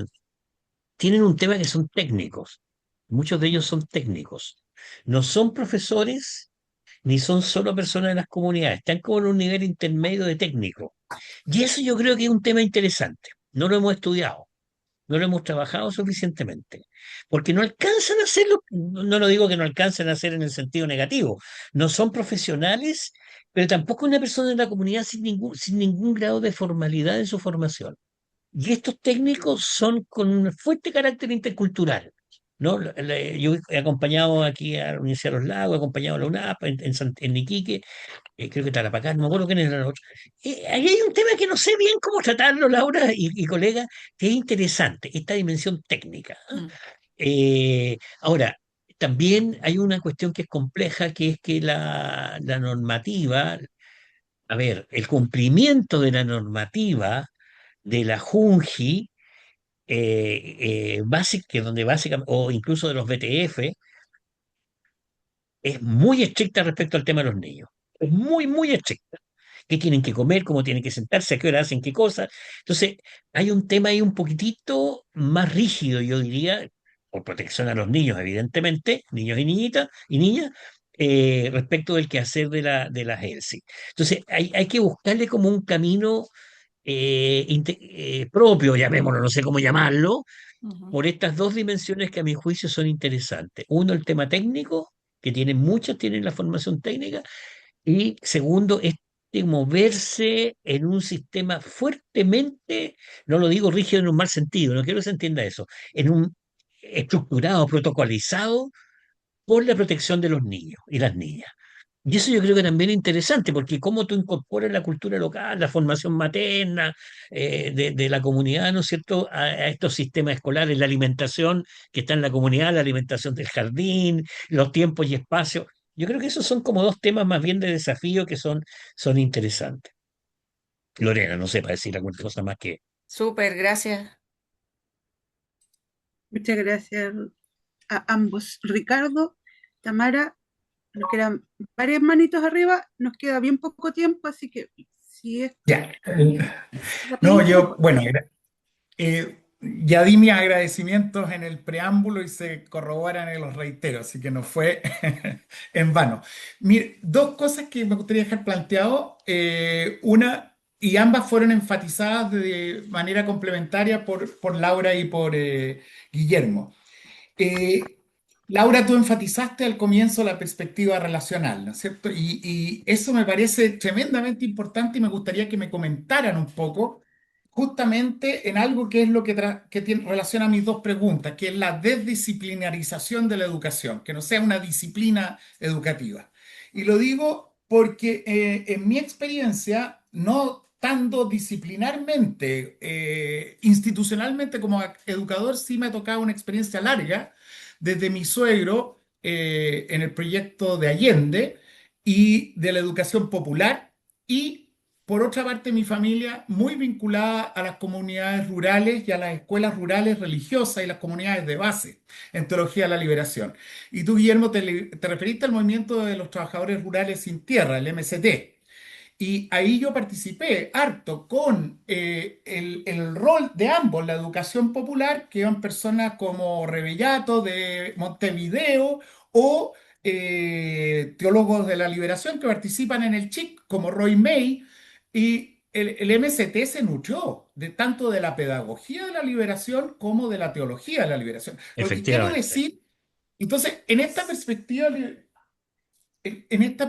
tienen un tema que son técnicos. Muchos de ellos son técnicos. No son profesores ni son solo personas de las comunidades, están como en un nivel intermedio de técnico. Y eso yo creo que es un tema interesante. No lo hemos estudiado, no lo hemos trabajado suficientemente, porque no alcanzan a hacerlo, no lo digo que no alcancen a hacer en el sentido negativo, no son profesionales, pero tampoco una persona de la comunidad sin ningún grado de formalidad en su formación. Y estos técnicos son con un fuerte carácter intercultural. ¿No? Yo he acompañado aquí a la Universidad de los Lagos, he acompañado a la UNAP en Iquique, creo que Tarapacá, no me acuerdo quién era el otro. Ahí hay un tema que no sé bien cómo tratarlo, Laura y colega, que es interesante, esta dimensión técnica.
Mm.
Ahora, también hay una cuestión que es compleja, que es que la normativa, a ver, el cumplimiento de la normativa de la JUNJI, que donde básicamente, o incluso de los BTF, es muy estricta respecto al tema de los niños. Es muy, muy estricta. Qué tienen que comer, cómo tienen que sentarse, a qué hora hacen qué cosa. Entonces, hay un tema ahí un poquitito más rígido, yo diría, por protección a los niños, evidentemente, niños y niñitas y niñas, respecto del quehacer de las ELSI. Entonces, hay que buscarle como un camino propio, llamémoslo, no sé cómo llamarlo,
Ujú.
por estas dos dimensiones que a mi juicio son interesantes. Uno, el tema técnico, que tienen muchos, tienen la formación técnica, y segundo, este moverse en un sistema fuertemente, no lo digo rígido en un mal sentido, no quiero que se entienda eso, en un estructurado, protocolizado por la protección de los niños y las niñas. Y eso yo creo que también es interesante, porque cómo tú incorporas la cultura local, la formación materna de la comunidad, ¿no es cierto?, a estos sistemas escolares, la alimentación que está en la comunidad, la alimentación del jardín, los tiempos y espacios. Yo creo que esos son como dos temas más bien de desafío que son interesantes. Lorena, no sé, para decir alguna cosa más que...
Súper, gracias.
Muchas gracias a ambos. Ricardo, Tamara, nos quedan varias manitos arriba, nos queda bien poco tiempo, así que si es
Ya. No,
rapidito.
yo, bueno, ya di mis agradecimientos en el preámbulo y se corroboran y los reitero, así que no fue en vano. Mire, dos cosas que me gustaría dejar planteado. Una, y ambas fueron enfatizadas de manera complementaria por Laura y por Guillermo. Eh, Laura, tú enfatizaste al comienzo la perspectiva relacional, ¿no es cierto? Y eso me parece tremendamente importante y me gustaría que me comentaran un poco justamente en algo que es lo que relaciona mis dos preguntas, que es la desdisciplinarización de la educación, que no sea una disciplina educativa. Y lo digo porque en mi experiencia, no estando disciplinarmente, institucionalmente como educador, sí me ha tocado una experiencia larga desde mi suegro en el proyecto de Allende y de la educación popular y por otra parte mi familia muy vinculada a las comunidades rurales y a las escuelas rurales religiosas y las comunidades de base en Teología de la Liberación. Y tú, Guillermo, te referiste al movimiento de los trabajadores rurales sin tierra, el MST. Y ahí yo participé harto con el rol de ambos, la educación popular, que eran personas como Rebellato de Montevideo o teólogos de la liberación que participan en el CHIC, como Roy May. Y el MST se nutrió de tanto de la pedagogía de la liberación como de la teología de la liberación. Lo que quiero
Efectivamente.
decir, entonces, en esta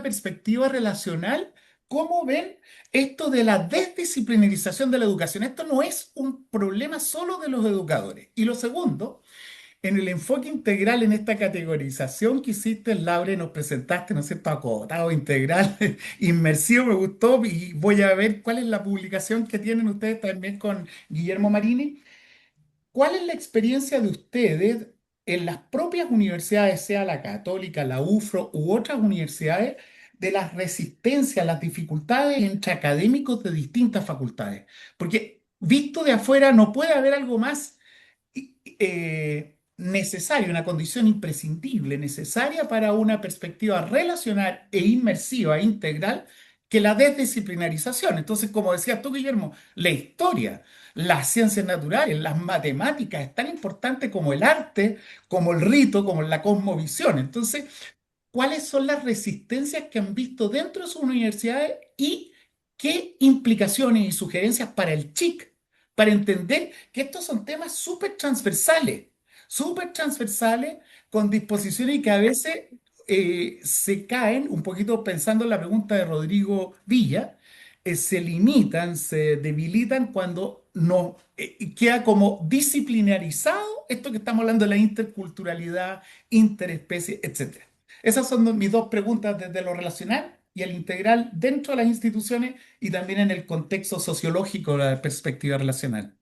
perspectiva relacional, ¿cómo ven esto de la desdisciplinarización de la educación? Esto no es un problema solo de los educadores. Y lo segundo, en el enfoque integral, en esta categorización que hiciste, Laura, nos presentaste, ¿no es cierto?, acotado, integral, inmersivo, me gustó, y voy a ver cuál es la publicación que tienen ustedes también con Guillermo Marini. ¿Cuál es la experiencia de ustedes en las propias universidades, sea la Católica, la UFRO u otras universidades, de las resistencias, las dificultades entre académicos de distintas facultades? Porque visto de afuera no puede haber algo más necesario, una condición imprescindible, necesaria para una perspectiva relacional e inmersiva, e integral, que la desdisciplinarización. Entonces, como decías tú, Guillermo, la historia, las ciencias naturales, las matemáticas, es tan importante como el arte, como el rito, como la cosmovisión. Entonces, ¿cuáles son las resistencias que han visto dentro de sus universidades y qué implicaciones y sugerencias para el CHIC, para entender que estos son temas súper transversales, con disposiciones y que a veces se caen, un poquito pensando en la pregunta de Rodrigo Villa, se limitan, se debilitan cuando no queda como disciplinarizado esto que estamos hablando de la interculturalidad, interespecie, etcétera. Esas son mis dos preguntas desde lo relacional y el integral dentro de las instituciones y también en el contexto sociológico de la perspectiva relacional.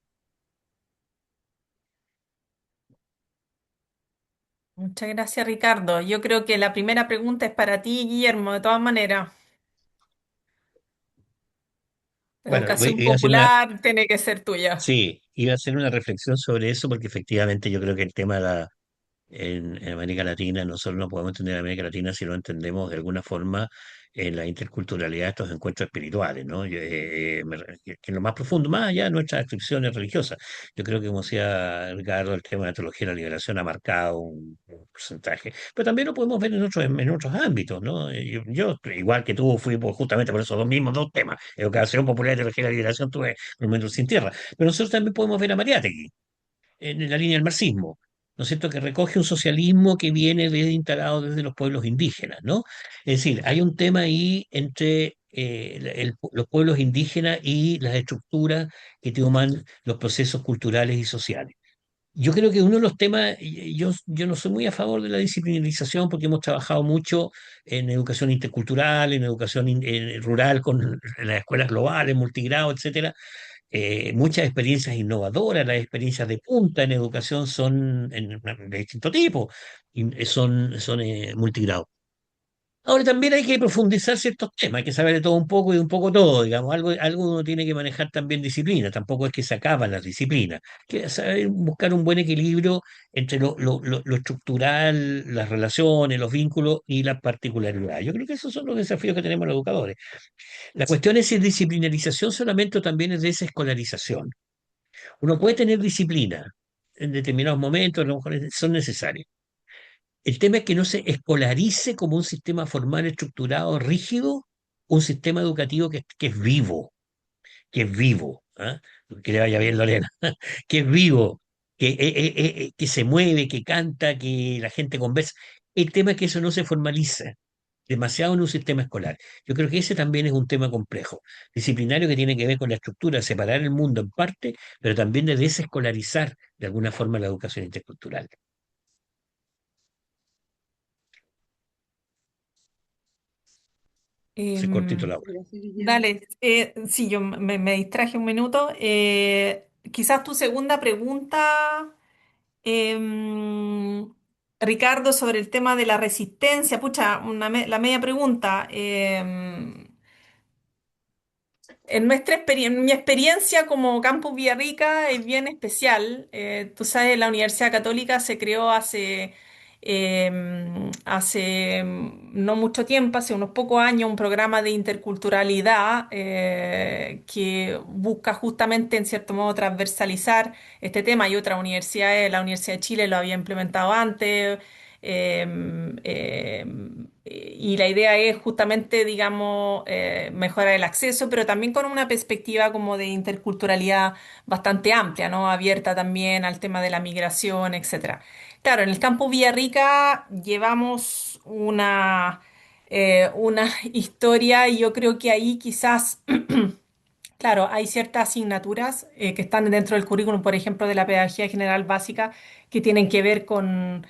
Muchas gracias, Ricardo. Yo creo que la primera pregunta es para ti, Guillermo, de todas maneras. La
Bueno,
educación
iba a hacer una,
popular tiene que ser tuya.
sí, iba a hacer una reflexión sobre eso porque efectivamente yo creo que el tema de en América Latina, nosotros no podemos entender América Latina si no entendemos de alguna forma en la interculturalidad de estos encuentros espirituales, ¿no? Que en lo más profundo, más allá de nuestras descripciones religiosas. Yo creo que, como decía Ricardo, el tema de la teología de la liberación ha marcado un porcentaje, pero también lo podemos ver en otros ámbitos, ¿no? Yo, igual que tú, fui justamente por esos dos mismos dos temas, educación popular y teología de la liberación, tuve Monumentos sin Tierra, pero nosotros también podemos ver a Mariátegui en la línea del marxismo, ¿no es cierto?, que recoge un socialismo que viene instalado desde los pueblos indígenas, ¿no? Es decir, hay un tema ahí entre los pueblos indígenas y las estructuras que toman los procesos culturales y sociales. Yo creo que uno de los temas, yo no soy muy a favor de la disciplinarización porque hemos trabajado mucho en educación intercultural, en educación rural, con las escuelas globales, multigrado, etcétera. Muchas experiencias innovadoras, las experiencias de punta en educación son de distinto tipo, y son multigrado. Ahora también hay que profundizar ciertos temas, hay que saber de todo un poco y de un poco todo, digamos, algo uno tiene que manejar también disciplina, tampoco es que se acaban las disciplinas, que saber buscar un buen equilibrio entre lo estructural, las relaciones, los vínculos y la particularidad. Yo creo que esos son los desafíos que tenemos los educadores. La cuestión es si es disciplinarización solamente o también es desescolarización. Uno puede tener disciplina en determinados momentos, a lo mejor son necesarias. El tema es que no se escolarice como un sistema formal, estructurado, rígido, un sistema educativo que es vivo, que es vivo, ¿ah? Que le vaya bien, Lorena, que es vivo, que se mueve, que canta, que la gente conversa. El tema es que eso no se formaliza demasiado en un sistema escolar. Yo creo que ese también es un tema complejo, disciplinario, que tiene que ver con la estructura, separar el mundo en parte, pero también de desescolarizar de alguna forma la educación intercultural. Sí, cortito,
Em,
Laura.
Gracias, Guillermo.
Dale, sí, yo me distraje un minuto. Quizás tu segunda pregunta, em, Ricardo, sobre el tema de la resistencia. Pucha, la media pregunta. En mi experiencia como Campus Villarrica es bien especial. Tú sabes, la Universidad Católica se creó no mucho tiempo, hace unos pocos años, un programa de interculturalidad que busca justamente, en cierto modo, transversalizar este tema. Y otras universidades, la Universidad de Chile lo había implementado antes. Y la idea es justamente, digamos, mejorar el acceso, pero también con una perspectiva como de interculturalidad bastante amplia, ¿no? Abierta también al tema de la migración, etcétera. Claro, en el campus Villarrica llevamos una historia y yo creo que ahí quizás claro, hay ciertas asignaturas que están dentro del currículum, por ejemplo, de la Pedagogía General Básica, que tienen que ver con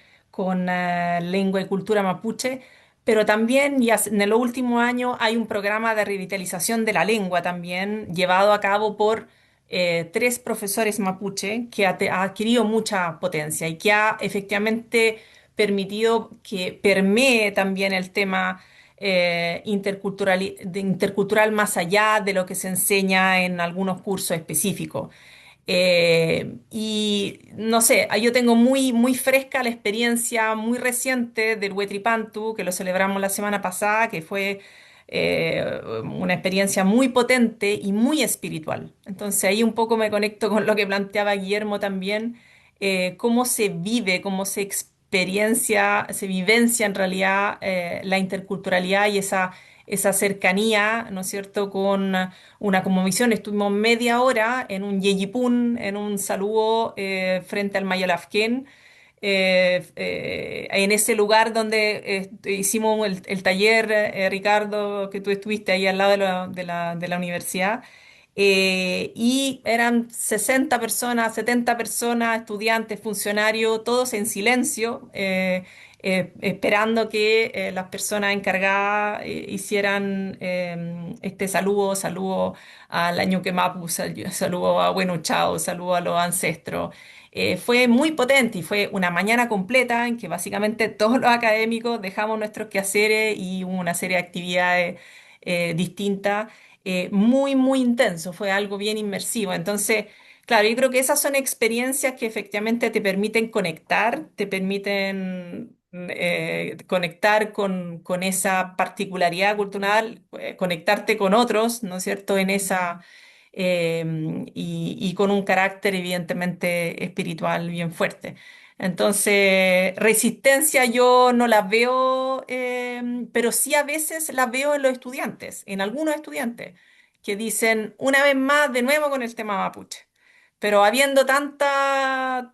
lengua y cultura mapuche, pero también en los últimos años hay un programa de revitalización de la lengua también, llevado a cabo por tres profesores mapuche, que ha adquirido mucha potencia y que ha efectivamente permitido que permee también el tema intercultural más allá de lo que se enseña en algunos cursos específicos. Y no sé, yo tengo muy fresca la experiencia muy reciente del Huetripantu, que lo celebramos la semana pasada, que fue una experiencia muy potente y muy espiritual. Entonces ahí un poco me conecto con lo que planteaba Guillermo también, cómo se vive, cómo se experiencia, se vivencia en realidad la interculturalidad y esa cercanía, ¿no es cierto?, con una conmovisión. Estuvimos media hora en un yeyipún, en un saludo frente al Mayalafquén, en ese lugar donde hicimos el taller, Ricardo, que tú estuviste ahí al lado de la universidad. Y eran 60 personas, 70 personas, estudiantes, funcionarios, todos en silencio, esperando que las personas encargadas hicieran este saludo al Añuque Mapu, saludo a Bueno Chao, saludo a los ancestros. Fue muy potente y fue una mañana completa en que básicamente todos los académicos dejamos nuestros quehaceres y hubo una serie de actividades distintas, muy intenso, fue algo bien inmersivo. Entonces, claro, yo creo que esas son experiencias que efectivamente te permiten conectar, te permiten conectar con esa particularidad cultural, conectarte con otros, ¿no es cierto?, en esa y con un carácter evidentemente espiritual bien fuerte. Entonces, resistencia yo no las veo, pero sí a veces las veo en los estudiantes, en algunos estudiantes, que dicen una vez más de nuevo con el tema mapuche. Pero habiendo tanta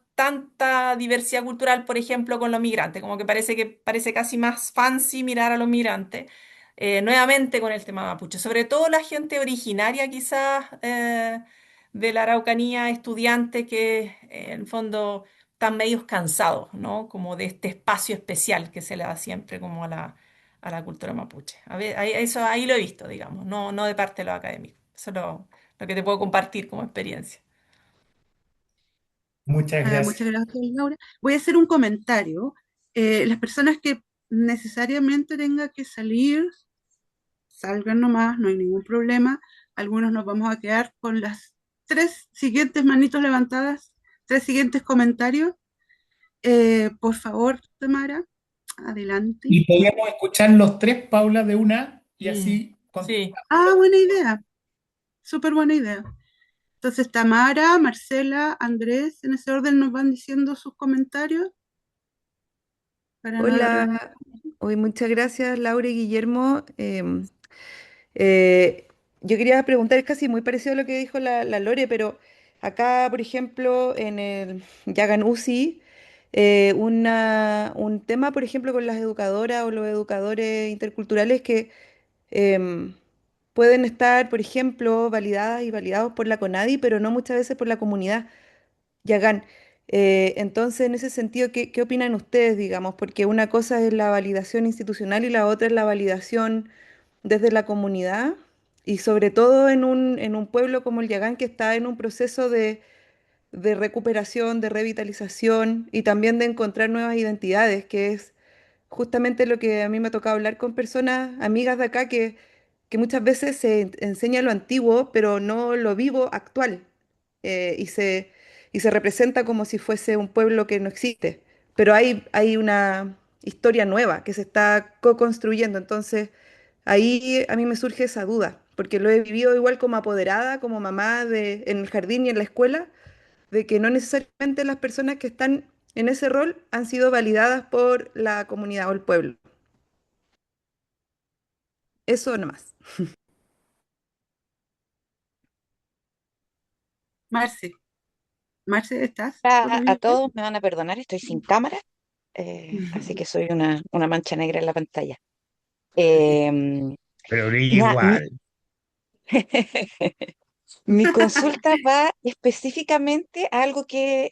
diversidad cultural, por ejemplo, con los migrantes, como que parece casi más fancy mirar a los migrantes, nuevamente con el tema mapuche, sobre todo la gente originaria quizás de la Araucanía, estudiantes que en el fondo están medios cansados, ¿no? Como de este espacio especial que se le da siempre como a la cultura mapuche. A ver, eso ahí lo he visto, digamos, no de parte de los académicos. Eso es lo que te puedo compartir como experiencia.
Muchas
Muchas
gracias.
gracias, Laura. Voy a hacer un comentario. Las personas que necesariamente tengan que salir, salgan nomás, no hay ningún problema. Algunos nos vamos a quedar con las tres siguientes manitos levantadas, tres siguientes comentarios. Por favor, Tamara, adelante.
Y podemos escuchar los tres, Paula, de una y
Mm,
así
sí.
Buena idea, súper buena idea. Entonces, Tamara, Marcela, Andrés, en ese orden nos van diciendo sus comentarios para no alargar.
Hola, hoy muchas gracias Laura y Guillermo. Eh, yo quería preguntar, es casi muy parecido a lo que dijo la Lore, pero acá, por ejemplo, en el Yagan UCI, un tema, por ejemplo, con las educadoras o los educadores interculturales que em, pueden estar, por ejemplo, validadas y validados por la CONADI, pero no muchas veces por la comunidad. Yagán. Entonces, en ese sentido, ¿qué opinan ustedes, digamos? Porque una cosa es la validación institucional y la otra es la validación desde la comunidad y sobre todo en un pueblo como el Yagán que está en un proceso de recuperación, de revitalización y también de encontrar nuevas identidades, que es justamente lo que a mí me ha tocado hablar con personas, amigas de acá, que muchas veces se enseña lo antiguo, pero no lo vivo actual, y se representa como si fuese un pueblo que no existe, pero hay una historia nueva que se está co-construyendo, entonces ahí a mí me surge esa duda, porque lo he vivido igual como apoderada, como mamá en el jardín y en la escuela, de que no necesariamente las personas que están en ese rol han sido validadas por la comunidad o el pueblo. Eso nomás.
Marce, Marce, ¿estás
A
todavía?
todos me van a perdonar, estoy sin cámara, así que soy una mancha negra en la pantalla. Em,
Pero brilla
na- mi,
igual.
mi consulta va específicamente a algo que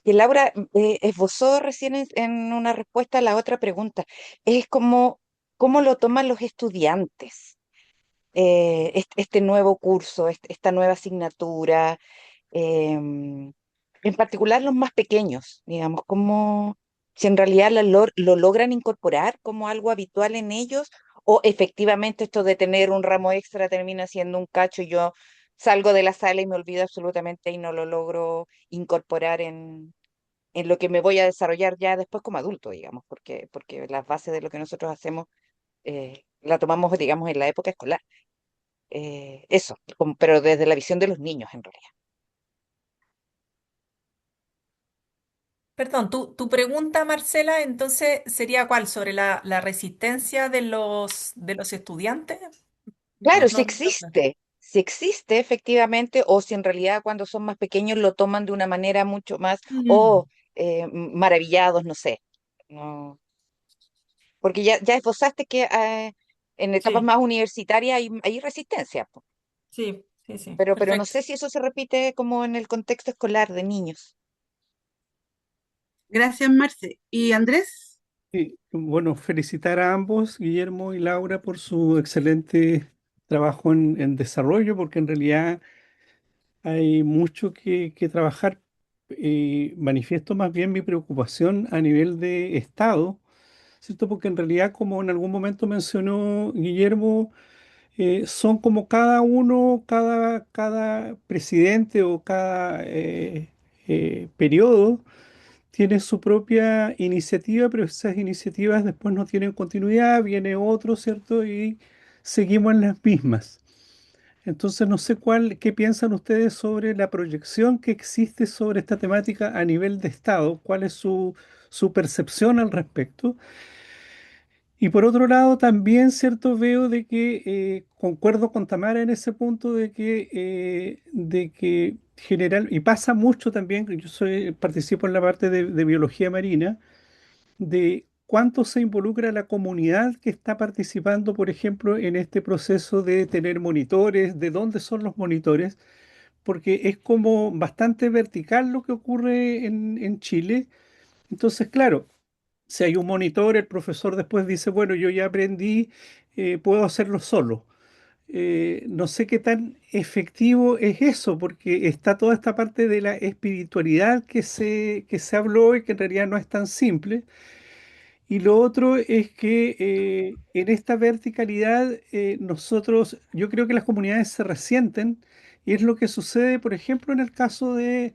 Laura esbozó recién en una respuesta a la otra pregunta. Es como, ¿cómo lo toman los estudiantes? Este nuevo curso, esta nueva asignatura, em, en particular los más pequeños, digamos, como si en realidad lo logran incorporar como algo habitual en ellos, o efectivamente esto de tener un ramo extra termina siendo un cacho y yo salgo de la sala y me olvido absolutamente y no lo logro incorporar en lo que me voy a desarrollar ya después como adulto, digamos, porque las bases de lo que nosotros hacemos la tomamos, digamos, en la época escolar. Eso, pero desde la visión de los niños en realidad.
Perdón, tu pregunta, Marcela, entonces sería ¿cuál? ¿Sobre la resistencia de los estudiantes? No,
Claro,
no, no sé.
si existe efectivamente, o si en realidad cuando son más pequeños lo toman de una manera mucho más,
Mm,
o maravillados, no sé. No, porque ya esbozaste que en etapas
sí,
más universitarias hay resistencia, po.
sí, sí, sí,
Pero no
perfecto.
sé si eso se repite como en el contexto escolar de niños.
Gracias, Marce. ¿Y Andrés?
Sí, bueno, felicitar a ambos, Guillermo y Laura, por su excelente trabajo en desarrollo, porque en realidad hay mucho que trabajar. Manifiesto más bien mi preocupación a nivel de Estado, ¿cierto? Porque en realidad, como en algún momento mencionó Guillermo, son como cada uno, cada presidente o cada periodo tiene su propia iniciativa, pero esas iniciativas después no tienen continuidad, viene otro, ¿cierto? Y seguimos en las mismas. Entonces, no sé qué piensan ustedes sobre la proyección que existe sobre esta temática a nivel de Estado, cuál es su percepción al respecto. Y por otro lado, también, ¿cierto? Veo de que concuerdo con Tamara en ese punto de que general, y pasa mucho también, que yo participo en la parte de biología marina, de cuánto se involucra la comunidad que está participando, por ejemplo, en este proceso de tener monitores, de dónde son los monitores, porque es como bastante vertical lo que ocurre en Chile. Entonces, claro, si hay un monitor, el profesor después dice, bueno, yo ya aprendí, puedo hacerlo solo. No sé qué tan efectivo es eso, porque está toda esta parte de la espiritualidad que se habló y que en realidad no es tan simple. Y lo otro es que en esta verticalidad yo creo que las comunidades se resienten y es lo que sucede, por ejemplo, en el caso de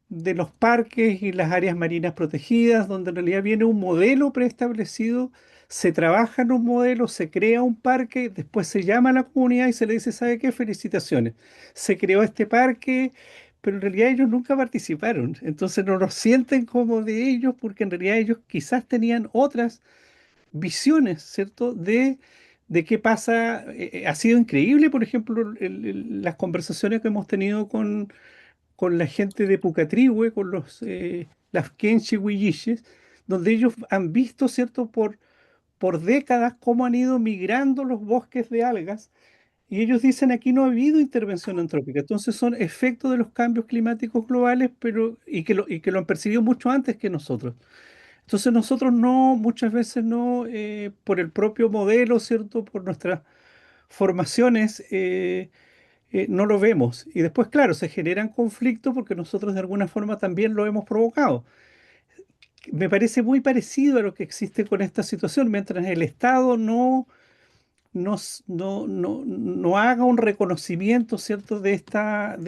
los parques y las áreas marinas protegidas, donde en realidad viene un modelo preestablecido, se trabaja en un modelo, se crea un parque, después se llama a la comunidad y se le dice, ¿sabe qué? Felicitaciones. Se creó este parque, pero en realidad ellos nunca participaron, entonces no los sienten como de ellos porque en realidad ellos quizás tenían otras visiones, ¿cierto? De qué pasa. Ha sido increíble, por ejemplo, las conversaciones que hemos tenido con la gente de Pucatrihue, con las Kenche Huilliches, donde ellos han visto, ¿cierto? Por décadas cómo han ido migrando los bosques de algas y ellos dicen aquí no ha habido intervención antrópica, entonces son efectos de los cambios climáticos globales, pero y que lo han percibido mucho antes que nosotros. Entonces nosotros no, muchas veces no, por el propio modelo, ¿cierto? Por nuestras formaciones, no lo vemos. Y después, claro, se generan conflictos porque nosotros de alguna forma también lo hemos provocado. Me parece muy parecido a lo que existe con esta situación, mientras el Estado no haga un reconocimiento, ¿cierto? De esta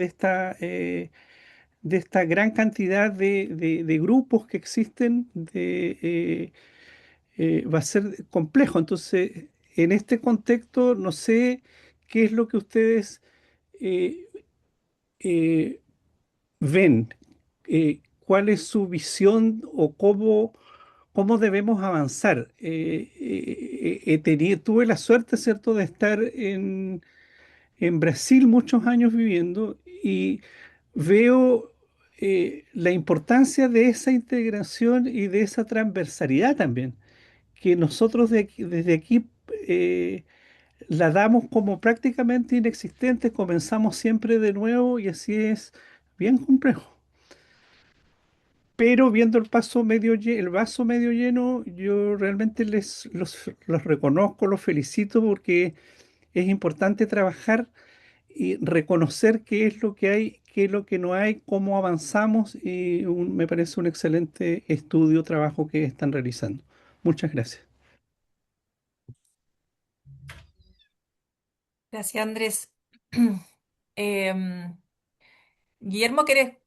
gran cantidad de grupos que existen, va a ser complejo. Entonces, en este contexto, no sé qué es lo que ustedes eh, eh, ven, cuál es su visión o cómo debemos avanzar. Tuve la suerte, ¿cierto?, de estar en Brasil muchos años viviendo y veo la importancia de esa integración y de esa transversalidad también, que nosotros desde aquí eh, la damos como prácticamente inexistente, comenzamos siempre de nuevo y así es bien complejo. Pero viendo el vaso medio lleno, yo realmente los reconozco, los felicito porque es importante trabajar y reconocer qué es lo que hay, qué es lo que no hay, cómo avanzamos y me parece un excelente estudio, trabajo que están realizando. Muchas gracias.
Gracias, Andrés. Em, Guillermo, ¿quieres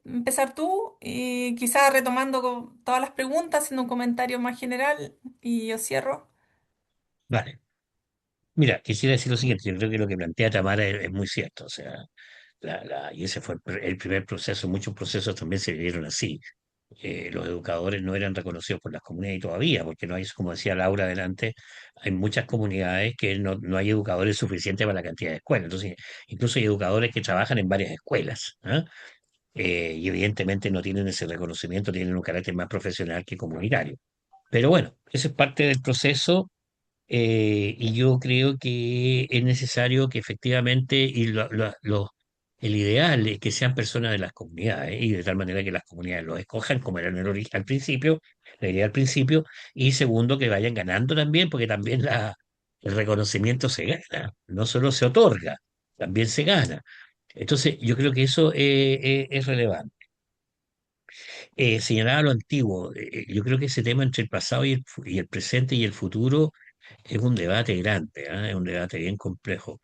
empezar tú? Y quizás retomando con todas las preguntas, haciendo un comentario más general y yo cierro.
Vale. Mira, quisiera decir lo siguiente, yo creo que lo que plantea Tamara es muy cierto, o sea, y ese fue el primer proceso, muchos procesos también se vivieron así. Los educadores no eran reconocidos por las comunidades y todavía, porque no hay, como decía Laura adelante, hay muchas comunidades que no hay educadores suficientes para la cantidad de escuelas. Entonces, incluso hay educadores que trabajan en varias escuelas, ¿ah? Y evidentemente no tienen ese reconocimiento, tienen un carácter más profesional que comunitario. Pero bueno, eso es parte del proceso. Y yo creo que es necesario que efectivamente, el ideal es que sean personas de las comunidades y de tal manera que las comunidades los escojan como era en el origen al principio, la idea al principio, y segundo, que vayan ganando también, porque también el reconocimiento se gana, no solo se otorga, también se gana. Entonces, yo creo que eso es relevante. Señalaba lo antiguo, yo creo que ese tema entre el pasado y el presente y el futuro es un debate grande, ¿ah? Es un debate bien complejo.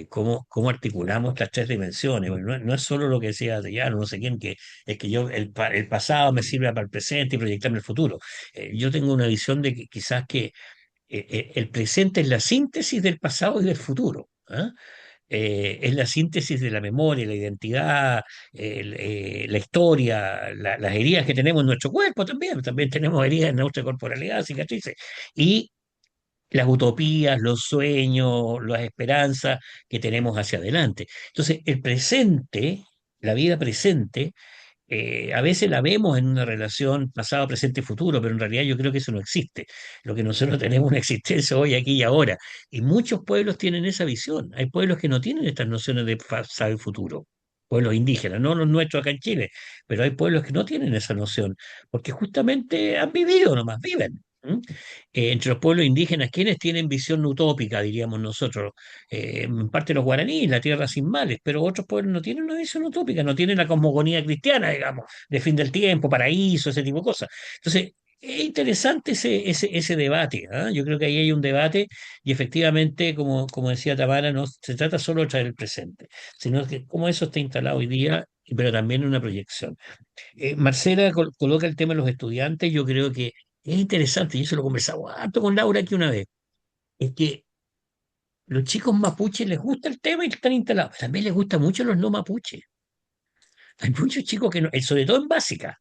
¿Cómo articulamos estas tres dimensiones? Porque no es solo lo que decía ya no sé quién, que es que el pasado me sirve para el presente y proyectarme el futuro. Yo tengo una visión de que quizás que el presente es la síntesis del pasado y del futuro. ¿Ah? Es la síntesis de la memoria, la identidad, la historia, las heridas que tenemos en nuestro cuerpo también. También tenemos heridas en nuestra corporalidad, cicatrices. Y las utopías, los sueños, las esperanzas que tenemos hacia adelante. Entonces, el presente, la vida presente, a veces la vemos en una relación pasado, presente y futuro, pero en realidad yo creo que eso no existe. Lo que nosotros tenemos una existencia hoy, aquí y ahora. Y muchos pueblos tienen esa visión. Hay pueblos que no tienen estas nociones de pasado y futuro. Pueblos indígenas, no los nuestros acá en Chile, pero hay pueblos que no tienen esa noción, porque justamente han vivido nomás, viven. ¿M? Entre los pueblos indígenas, quienes tienen visión utópica, diríamos nosotros, en parte los guaraníes, la tierra sin males, pero otros pueblos no tienen una visión utópica, no tienen la cosmogonía cristiana, digamos, de fin del tiempo, paraíso, ese tipo de cosas. Entonces, es interesante ese debate, ¿ah? Yo creo que ahí hay un debate y efectivamente, como decía Tamara, no se trata solo de traer el presente, sino que cómo eso está instalado hoy día, pero también en una proyección. Marcela coloca el tema de los estudiantes, yo creo que es interesante, y eso lo conversaba harto con Laura aquí una vez, es que los chicos mapuches les gusta el tema y están instalados. También les gusta mucho los no mapuches. Hay muchos chicos que no, sobre todo en básica,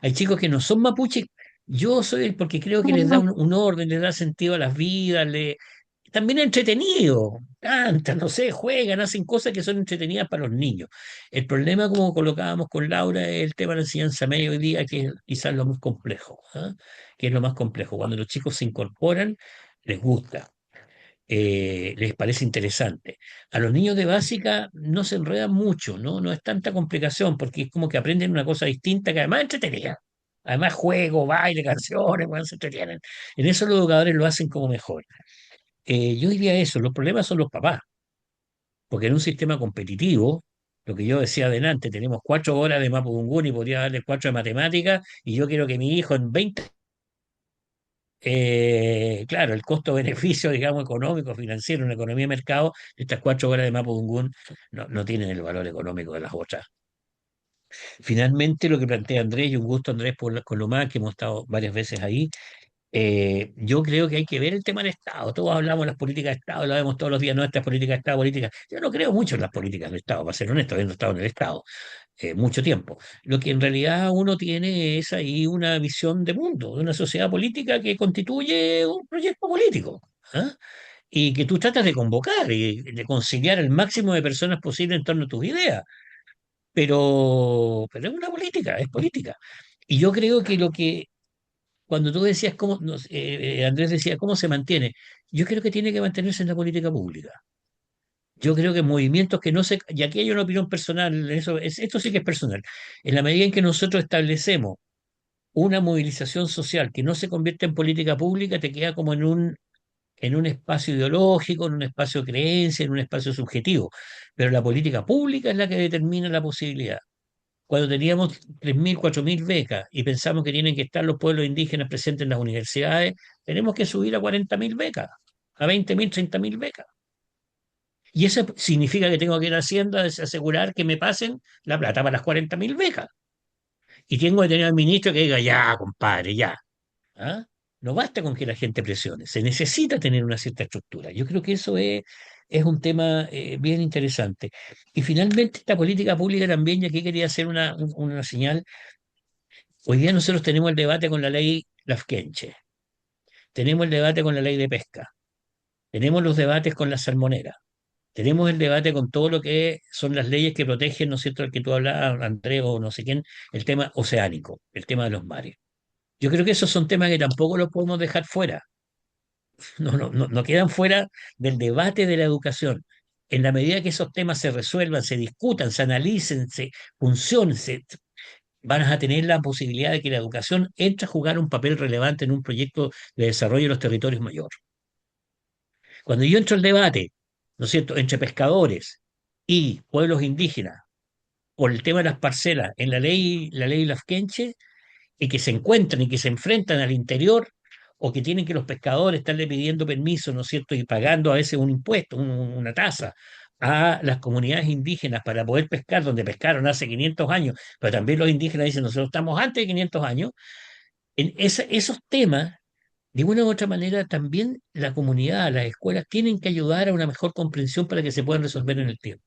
hay chicos que no son mapuches. Yo soy el porque creo que les da un orden, les da sentido a las vidas, también es entretenido. Cantan, no sé, juegan, hacen cosas que son entretenidas para los niños. El problema, como colocábamos con Laura, es el tema de la enseñanza media hoy día, que es quizás lo más complejo, ¿ah? Que es lo más complejo. Cuando los chicos se incorporan, les gusta, les parece interesante. A los niños de básica no se enredan mucho, ¿no? No es tanta complicación, porque es como que aprenden una cosa distinta que además es entretenida. Además, juego, baile, canciones, bueno, se entretienen. En eso los educadores lo hacen como mejor. Yo diría eso, los problemas son los papás, porque en un sistema competitivo, lo que yo decía adelante, tenemos 4 horas de Mapudungún y podría darle 4 de matemáticas, y yo quiero que mi hijo en 20, claro, el costo-beneficio, digamos, económico, financiero, una economía de mercado, estas 4 horas de Mapudungún no tienen el valor económico de las otras. Finalmente, lo que plantea Andrés, y un gusto Andrés con lo más, que hemos estado varias veces ahí, yo creo que hay que ver el tema del Estado. Todos hablamos de las políticas de Estado, lo vemos todos los días, nuestras políticas de Estado, políticas. Yo no creo mucho en las políticas del Estado, para ser honesto, habiendo estado en el Estado mucho tiempo. Lo que en realidad uno tiene es ahí una visión de mundo, de una sociedad política que constituye un proyecto político. ¿Ah? Y que tú tratas de convocar y de conciliar el máximo de personas posible en torno a tus ideas. Pero es una política, es política. Y yo creo que cuando tú decías cómo, Andrés decía, ¿cómo se mantiene? Yo creo que tiene que mantenerse en la política pública. Yo creo que movimientos que no se, y aquí hay una opinión personal, esto sí que es personal. En la medida en que nosotros establecemos una movilización social que no se convierte en política pública, te queda como en un espacio ideológico, en un espacio de creencia, en un espacio subjetivo. Pero la política pública es la que determina la posibilidad. Cuando teníamos 3.000, 4.000 becas y pensamos que tienen que estar los pueblos indígenas presentes en las universidades, tenemos que subir a 40.000 becas, a 20.000, 30.000 becas. Y eso significa que tengo que ir a Hacienda a asegurar que me pasen la plata para las 40.000 becas. Y tengo que tener al ministro que diga, ya, compadre, ya. ¿Ah? No basta con que la gente presione, se necesita tener una cierta estructura. Yo creo que eso es un tema bien interesante. Y finalmente, esta política pública también, y aquí quería hacer una señal. Hoy día nosotros tenemos el debate con la ley Lafkenche, tenemos el debate con la ley de pesca, tenemos los debates con la salmonera, tenemos el debate con todo lo que son las leyes que protegen, ¿no es cierto?, el que tú hablabas, Andrés, o no sé quién, el tema oceánico, el tema de los mares. Yo creo que esos son temas que tampoco los podemos dejar fuera, no quedan fuera del debate de la educación. En la medida que esos temas se resuelvan, se discutan, se analicen, se funcionen, van a tener la posibilidad de que la educación entre a jugar un papel relevante en un proyecto de desarrollo de los territorios mayor. Cuando yo entro al debate, ¿no es cierto?, entre pescadores y pueblos indígenas por el tema de las parcelas en la ley Lafkenche, y que se encuentran y que se enfrentan al interior, o que tienen que los pescadores estarle pidiendo permiso, ¿no es cierto?, y pagando a veces un impuesto, una tasa a las comunidades indígenas para poder pescar donde pescaron hace 500 años, pero también los indígenas dicen, nosotros estamos antes de 500 años, en esos temas, de una u otra manera, también la comunidad, las escuelas tienen que ayudar a una mejor comprensión para que se puedan resolver en el tiempo.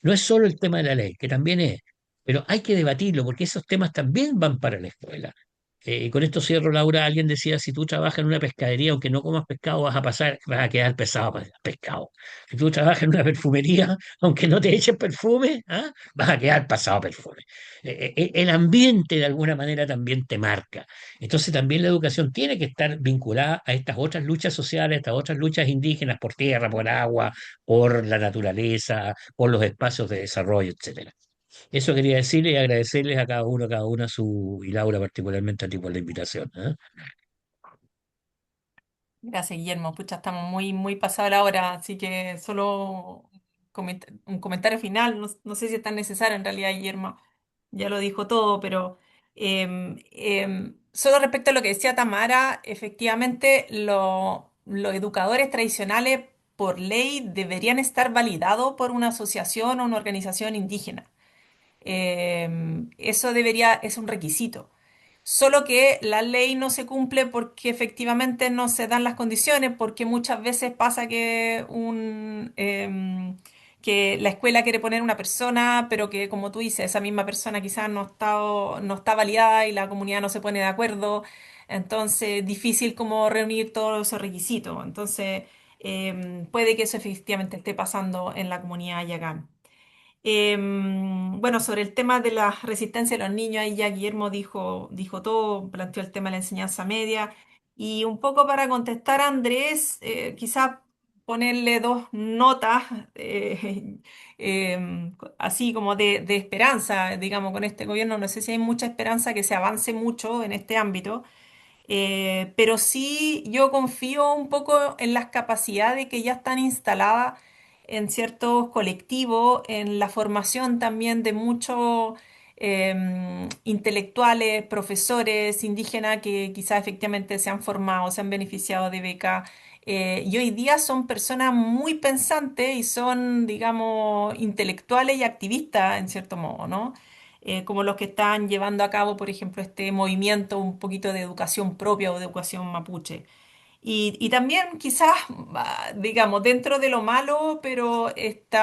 No es solo el tema de la ley, que también es, pero hay que debatirlo porque esos temas también van para la escuela. Y con esto cierro, Laura. Alguien decía, si tú trabajas en una pescadería, aunque no comas pescado, vas a quedar pesado para el pescado. Si tú trabajas en una perfumería, aunque no te echen perfume, ¿ah? Vas a quedar pasado a perfume. El ambiente de alguna manera también te marca. Entonces también la educación tiene que estar vinculada a estas otras luchas sociales, a estas otras luchas indígenas por tierra, por agua, por la naturaleza, por los espacios de desarrollo, etcétera. Eso quería decirle y agradecerles a cada una y Laura particularmente a ti por la invitación. ¿Eh?
Gracias, Guillermo. Pucha, estamos muy, muy pasada la hora, así que solo un comentario final. No, no sé si es tan necesario en realidad, Guillermo. Ya lo dijo todo, pero solo respecto a lo que decía Tamara, efectivamente los educadores tradicionales por ley deberían estar validados por una asociación o una organización indígena. Eso debería, es un requisito. Solo que la ley no se cumple porque efectivamente no se dan las condiciones, porque muchas veces pasa que la escuela quiere poner una persona, pero que como tú dices, esa misma persona quizás no está validada y la comunidad no se pone de acuerdo. Entonces, difícil como reunir todos esos requisitos. Entonces, puede que eso efectivamente esté pasando en la comunidad Yagán. Bueno, sobre el tema de la resistencia de los niños, ahí ya Guillermo dijo todo, planteó el tema de la enseñanza media. Y un poco para contestar a Andrés, quizás ponerle dos notas así como de esperanza, digamos, con este gobierno. No sé si hay mucha esperanza que se avance mucho en este ámbito. Pero sí yo confío un poco en las capacidades que ya están instaladas en ciertos colectivos, en la formación también de muchos intelectuales, profesores indígenas que quizás efectivamente se han formado, se han beneficiado de becas. Y hoy día son personas muy pensantes y son, digamos, intelectuales y activistas en cierto modo, ¿no? Como los que están llevando a cabo, por ejemplo, este movimiento un poquito de educación propia o de educación mapuche. Y también quizás, digamos, dentro de lo malo, pero este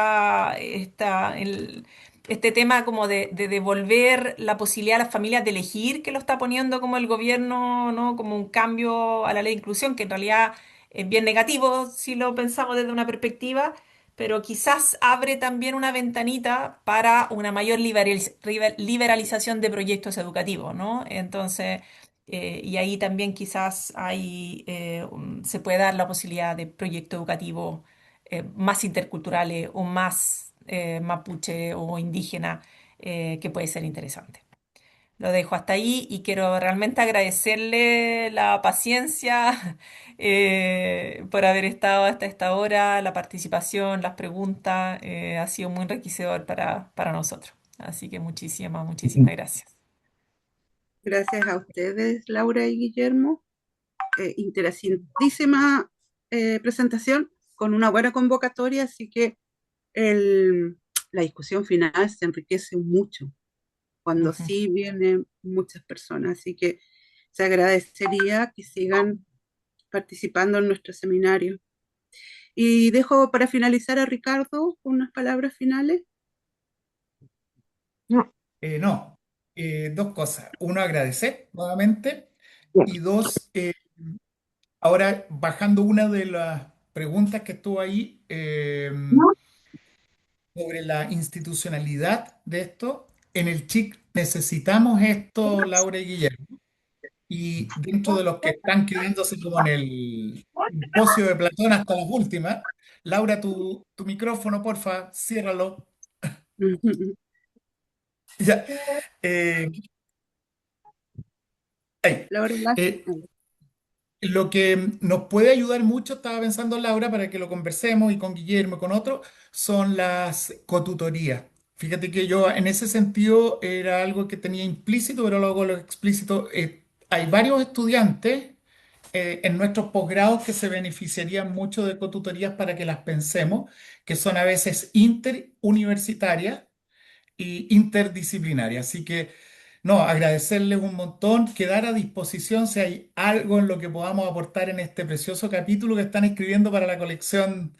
tema como de devolver la posibilidad a las familias de elegir, que lo está poniendo como el gobierno, ¿no? Como un cambio a la ley de inclusión, que en realidad es bien negativo si lo pensamos desde una perspectiva, pero quizás abre también una ventanita para una mayor liberalización de proyectos educativos, ¿no? Entonces, y ahí también quizás se puede dar la posibilidad de proyectos educativos más interculturales o más mapuche o indígena, que puede ser interesante. Lo dejo hasta ahí y quiero realmente agradecerle la paciencia por haber estado hasta esta hora, la participación, las preguntas, ha sido muy enriquecedor para nosotros. Así que muchísimas, muchísimas gracias.
Gracias a ustedes, Laura y Guillermo. Interesantísima presentación con una buena convocatoria, así que el- la discusión final se enriquece mucho cuando
Ujú.
sí vienen muchas personas, así que se agradecería que sigan participando en nuestro seminario. Y dejo para finalizar a Ricardo con unas palabras finales.
No,
No, dos cosas. Uno, agradecer nuevamente.
bien.
Y dos, ahora bajando una de las preguntas que estuvo ahí
No,
sobre la institucionalidad de esto. En el CHIC necesitamos esto, Laura y Guillermo. Y dentro de los que están quedándose como en el simposio de Platón hasta las últimas, Laura, tu micrófono, porfa, ciérralo. Ya. Eh, ahí.
Laura Blas.
Eh, Lo que nos puede ayudar mucho, estaba pensando Laura, para que lo conversemos y con Guillermo y con otros, son las cotutorías. Fíjate que yo en ese sentido era algo que tenía implícito, pero luego lo explícito. Hay varios estudiantes en nuestros posgrados que se beneficiarían mucho de cotutorías para que las pensemos, que son a veces interuniversitarias y interdisciplinaria. Así que, no, agradecerles un montón, quedar a disposición si hay algo en lo que podamos aportar en este precioso capítulo que están escribiendo para la colección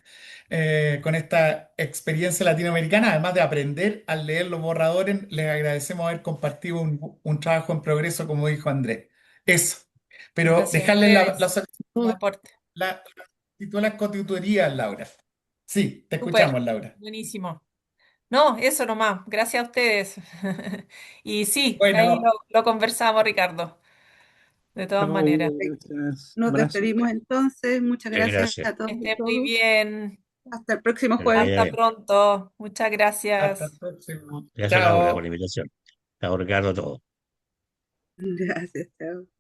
con esta experiencia latinoamericana. Además de aprender al leer los borradores, les agradecemos haber compartido un trabajo en progreso, como dijo Andrés. Eso. Pero
Gracias a
dejarles la
ustedes por
solicitud,
el aporte.
la, y todas las constituirías, Laura. Sí, te
Súper,
escuchamos, Laura.
buenísimo. No, eso nomás. Gracias a ustedes. Y sí, ahí
Bueno,
lo conversamos, Ricardo, de todas
Chao,
maneras.
gracias.
Nos
Abrazo.
despedimos entonces. Muchas
Muchas
gracias
gracias.
a todos
Que
y
estén muy
todos.
bien.
Hasta el próximo
Que les
jueves.
vaya
Hasta
bien.
pronto. Muchas
hasta el
gracias.
próximo.
Gracias, Laura, por la
Chao.
invitación. Chao, Ricardo, a todos.
Gracias, chao.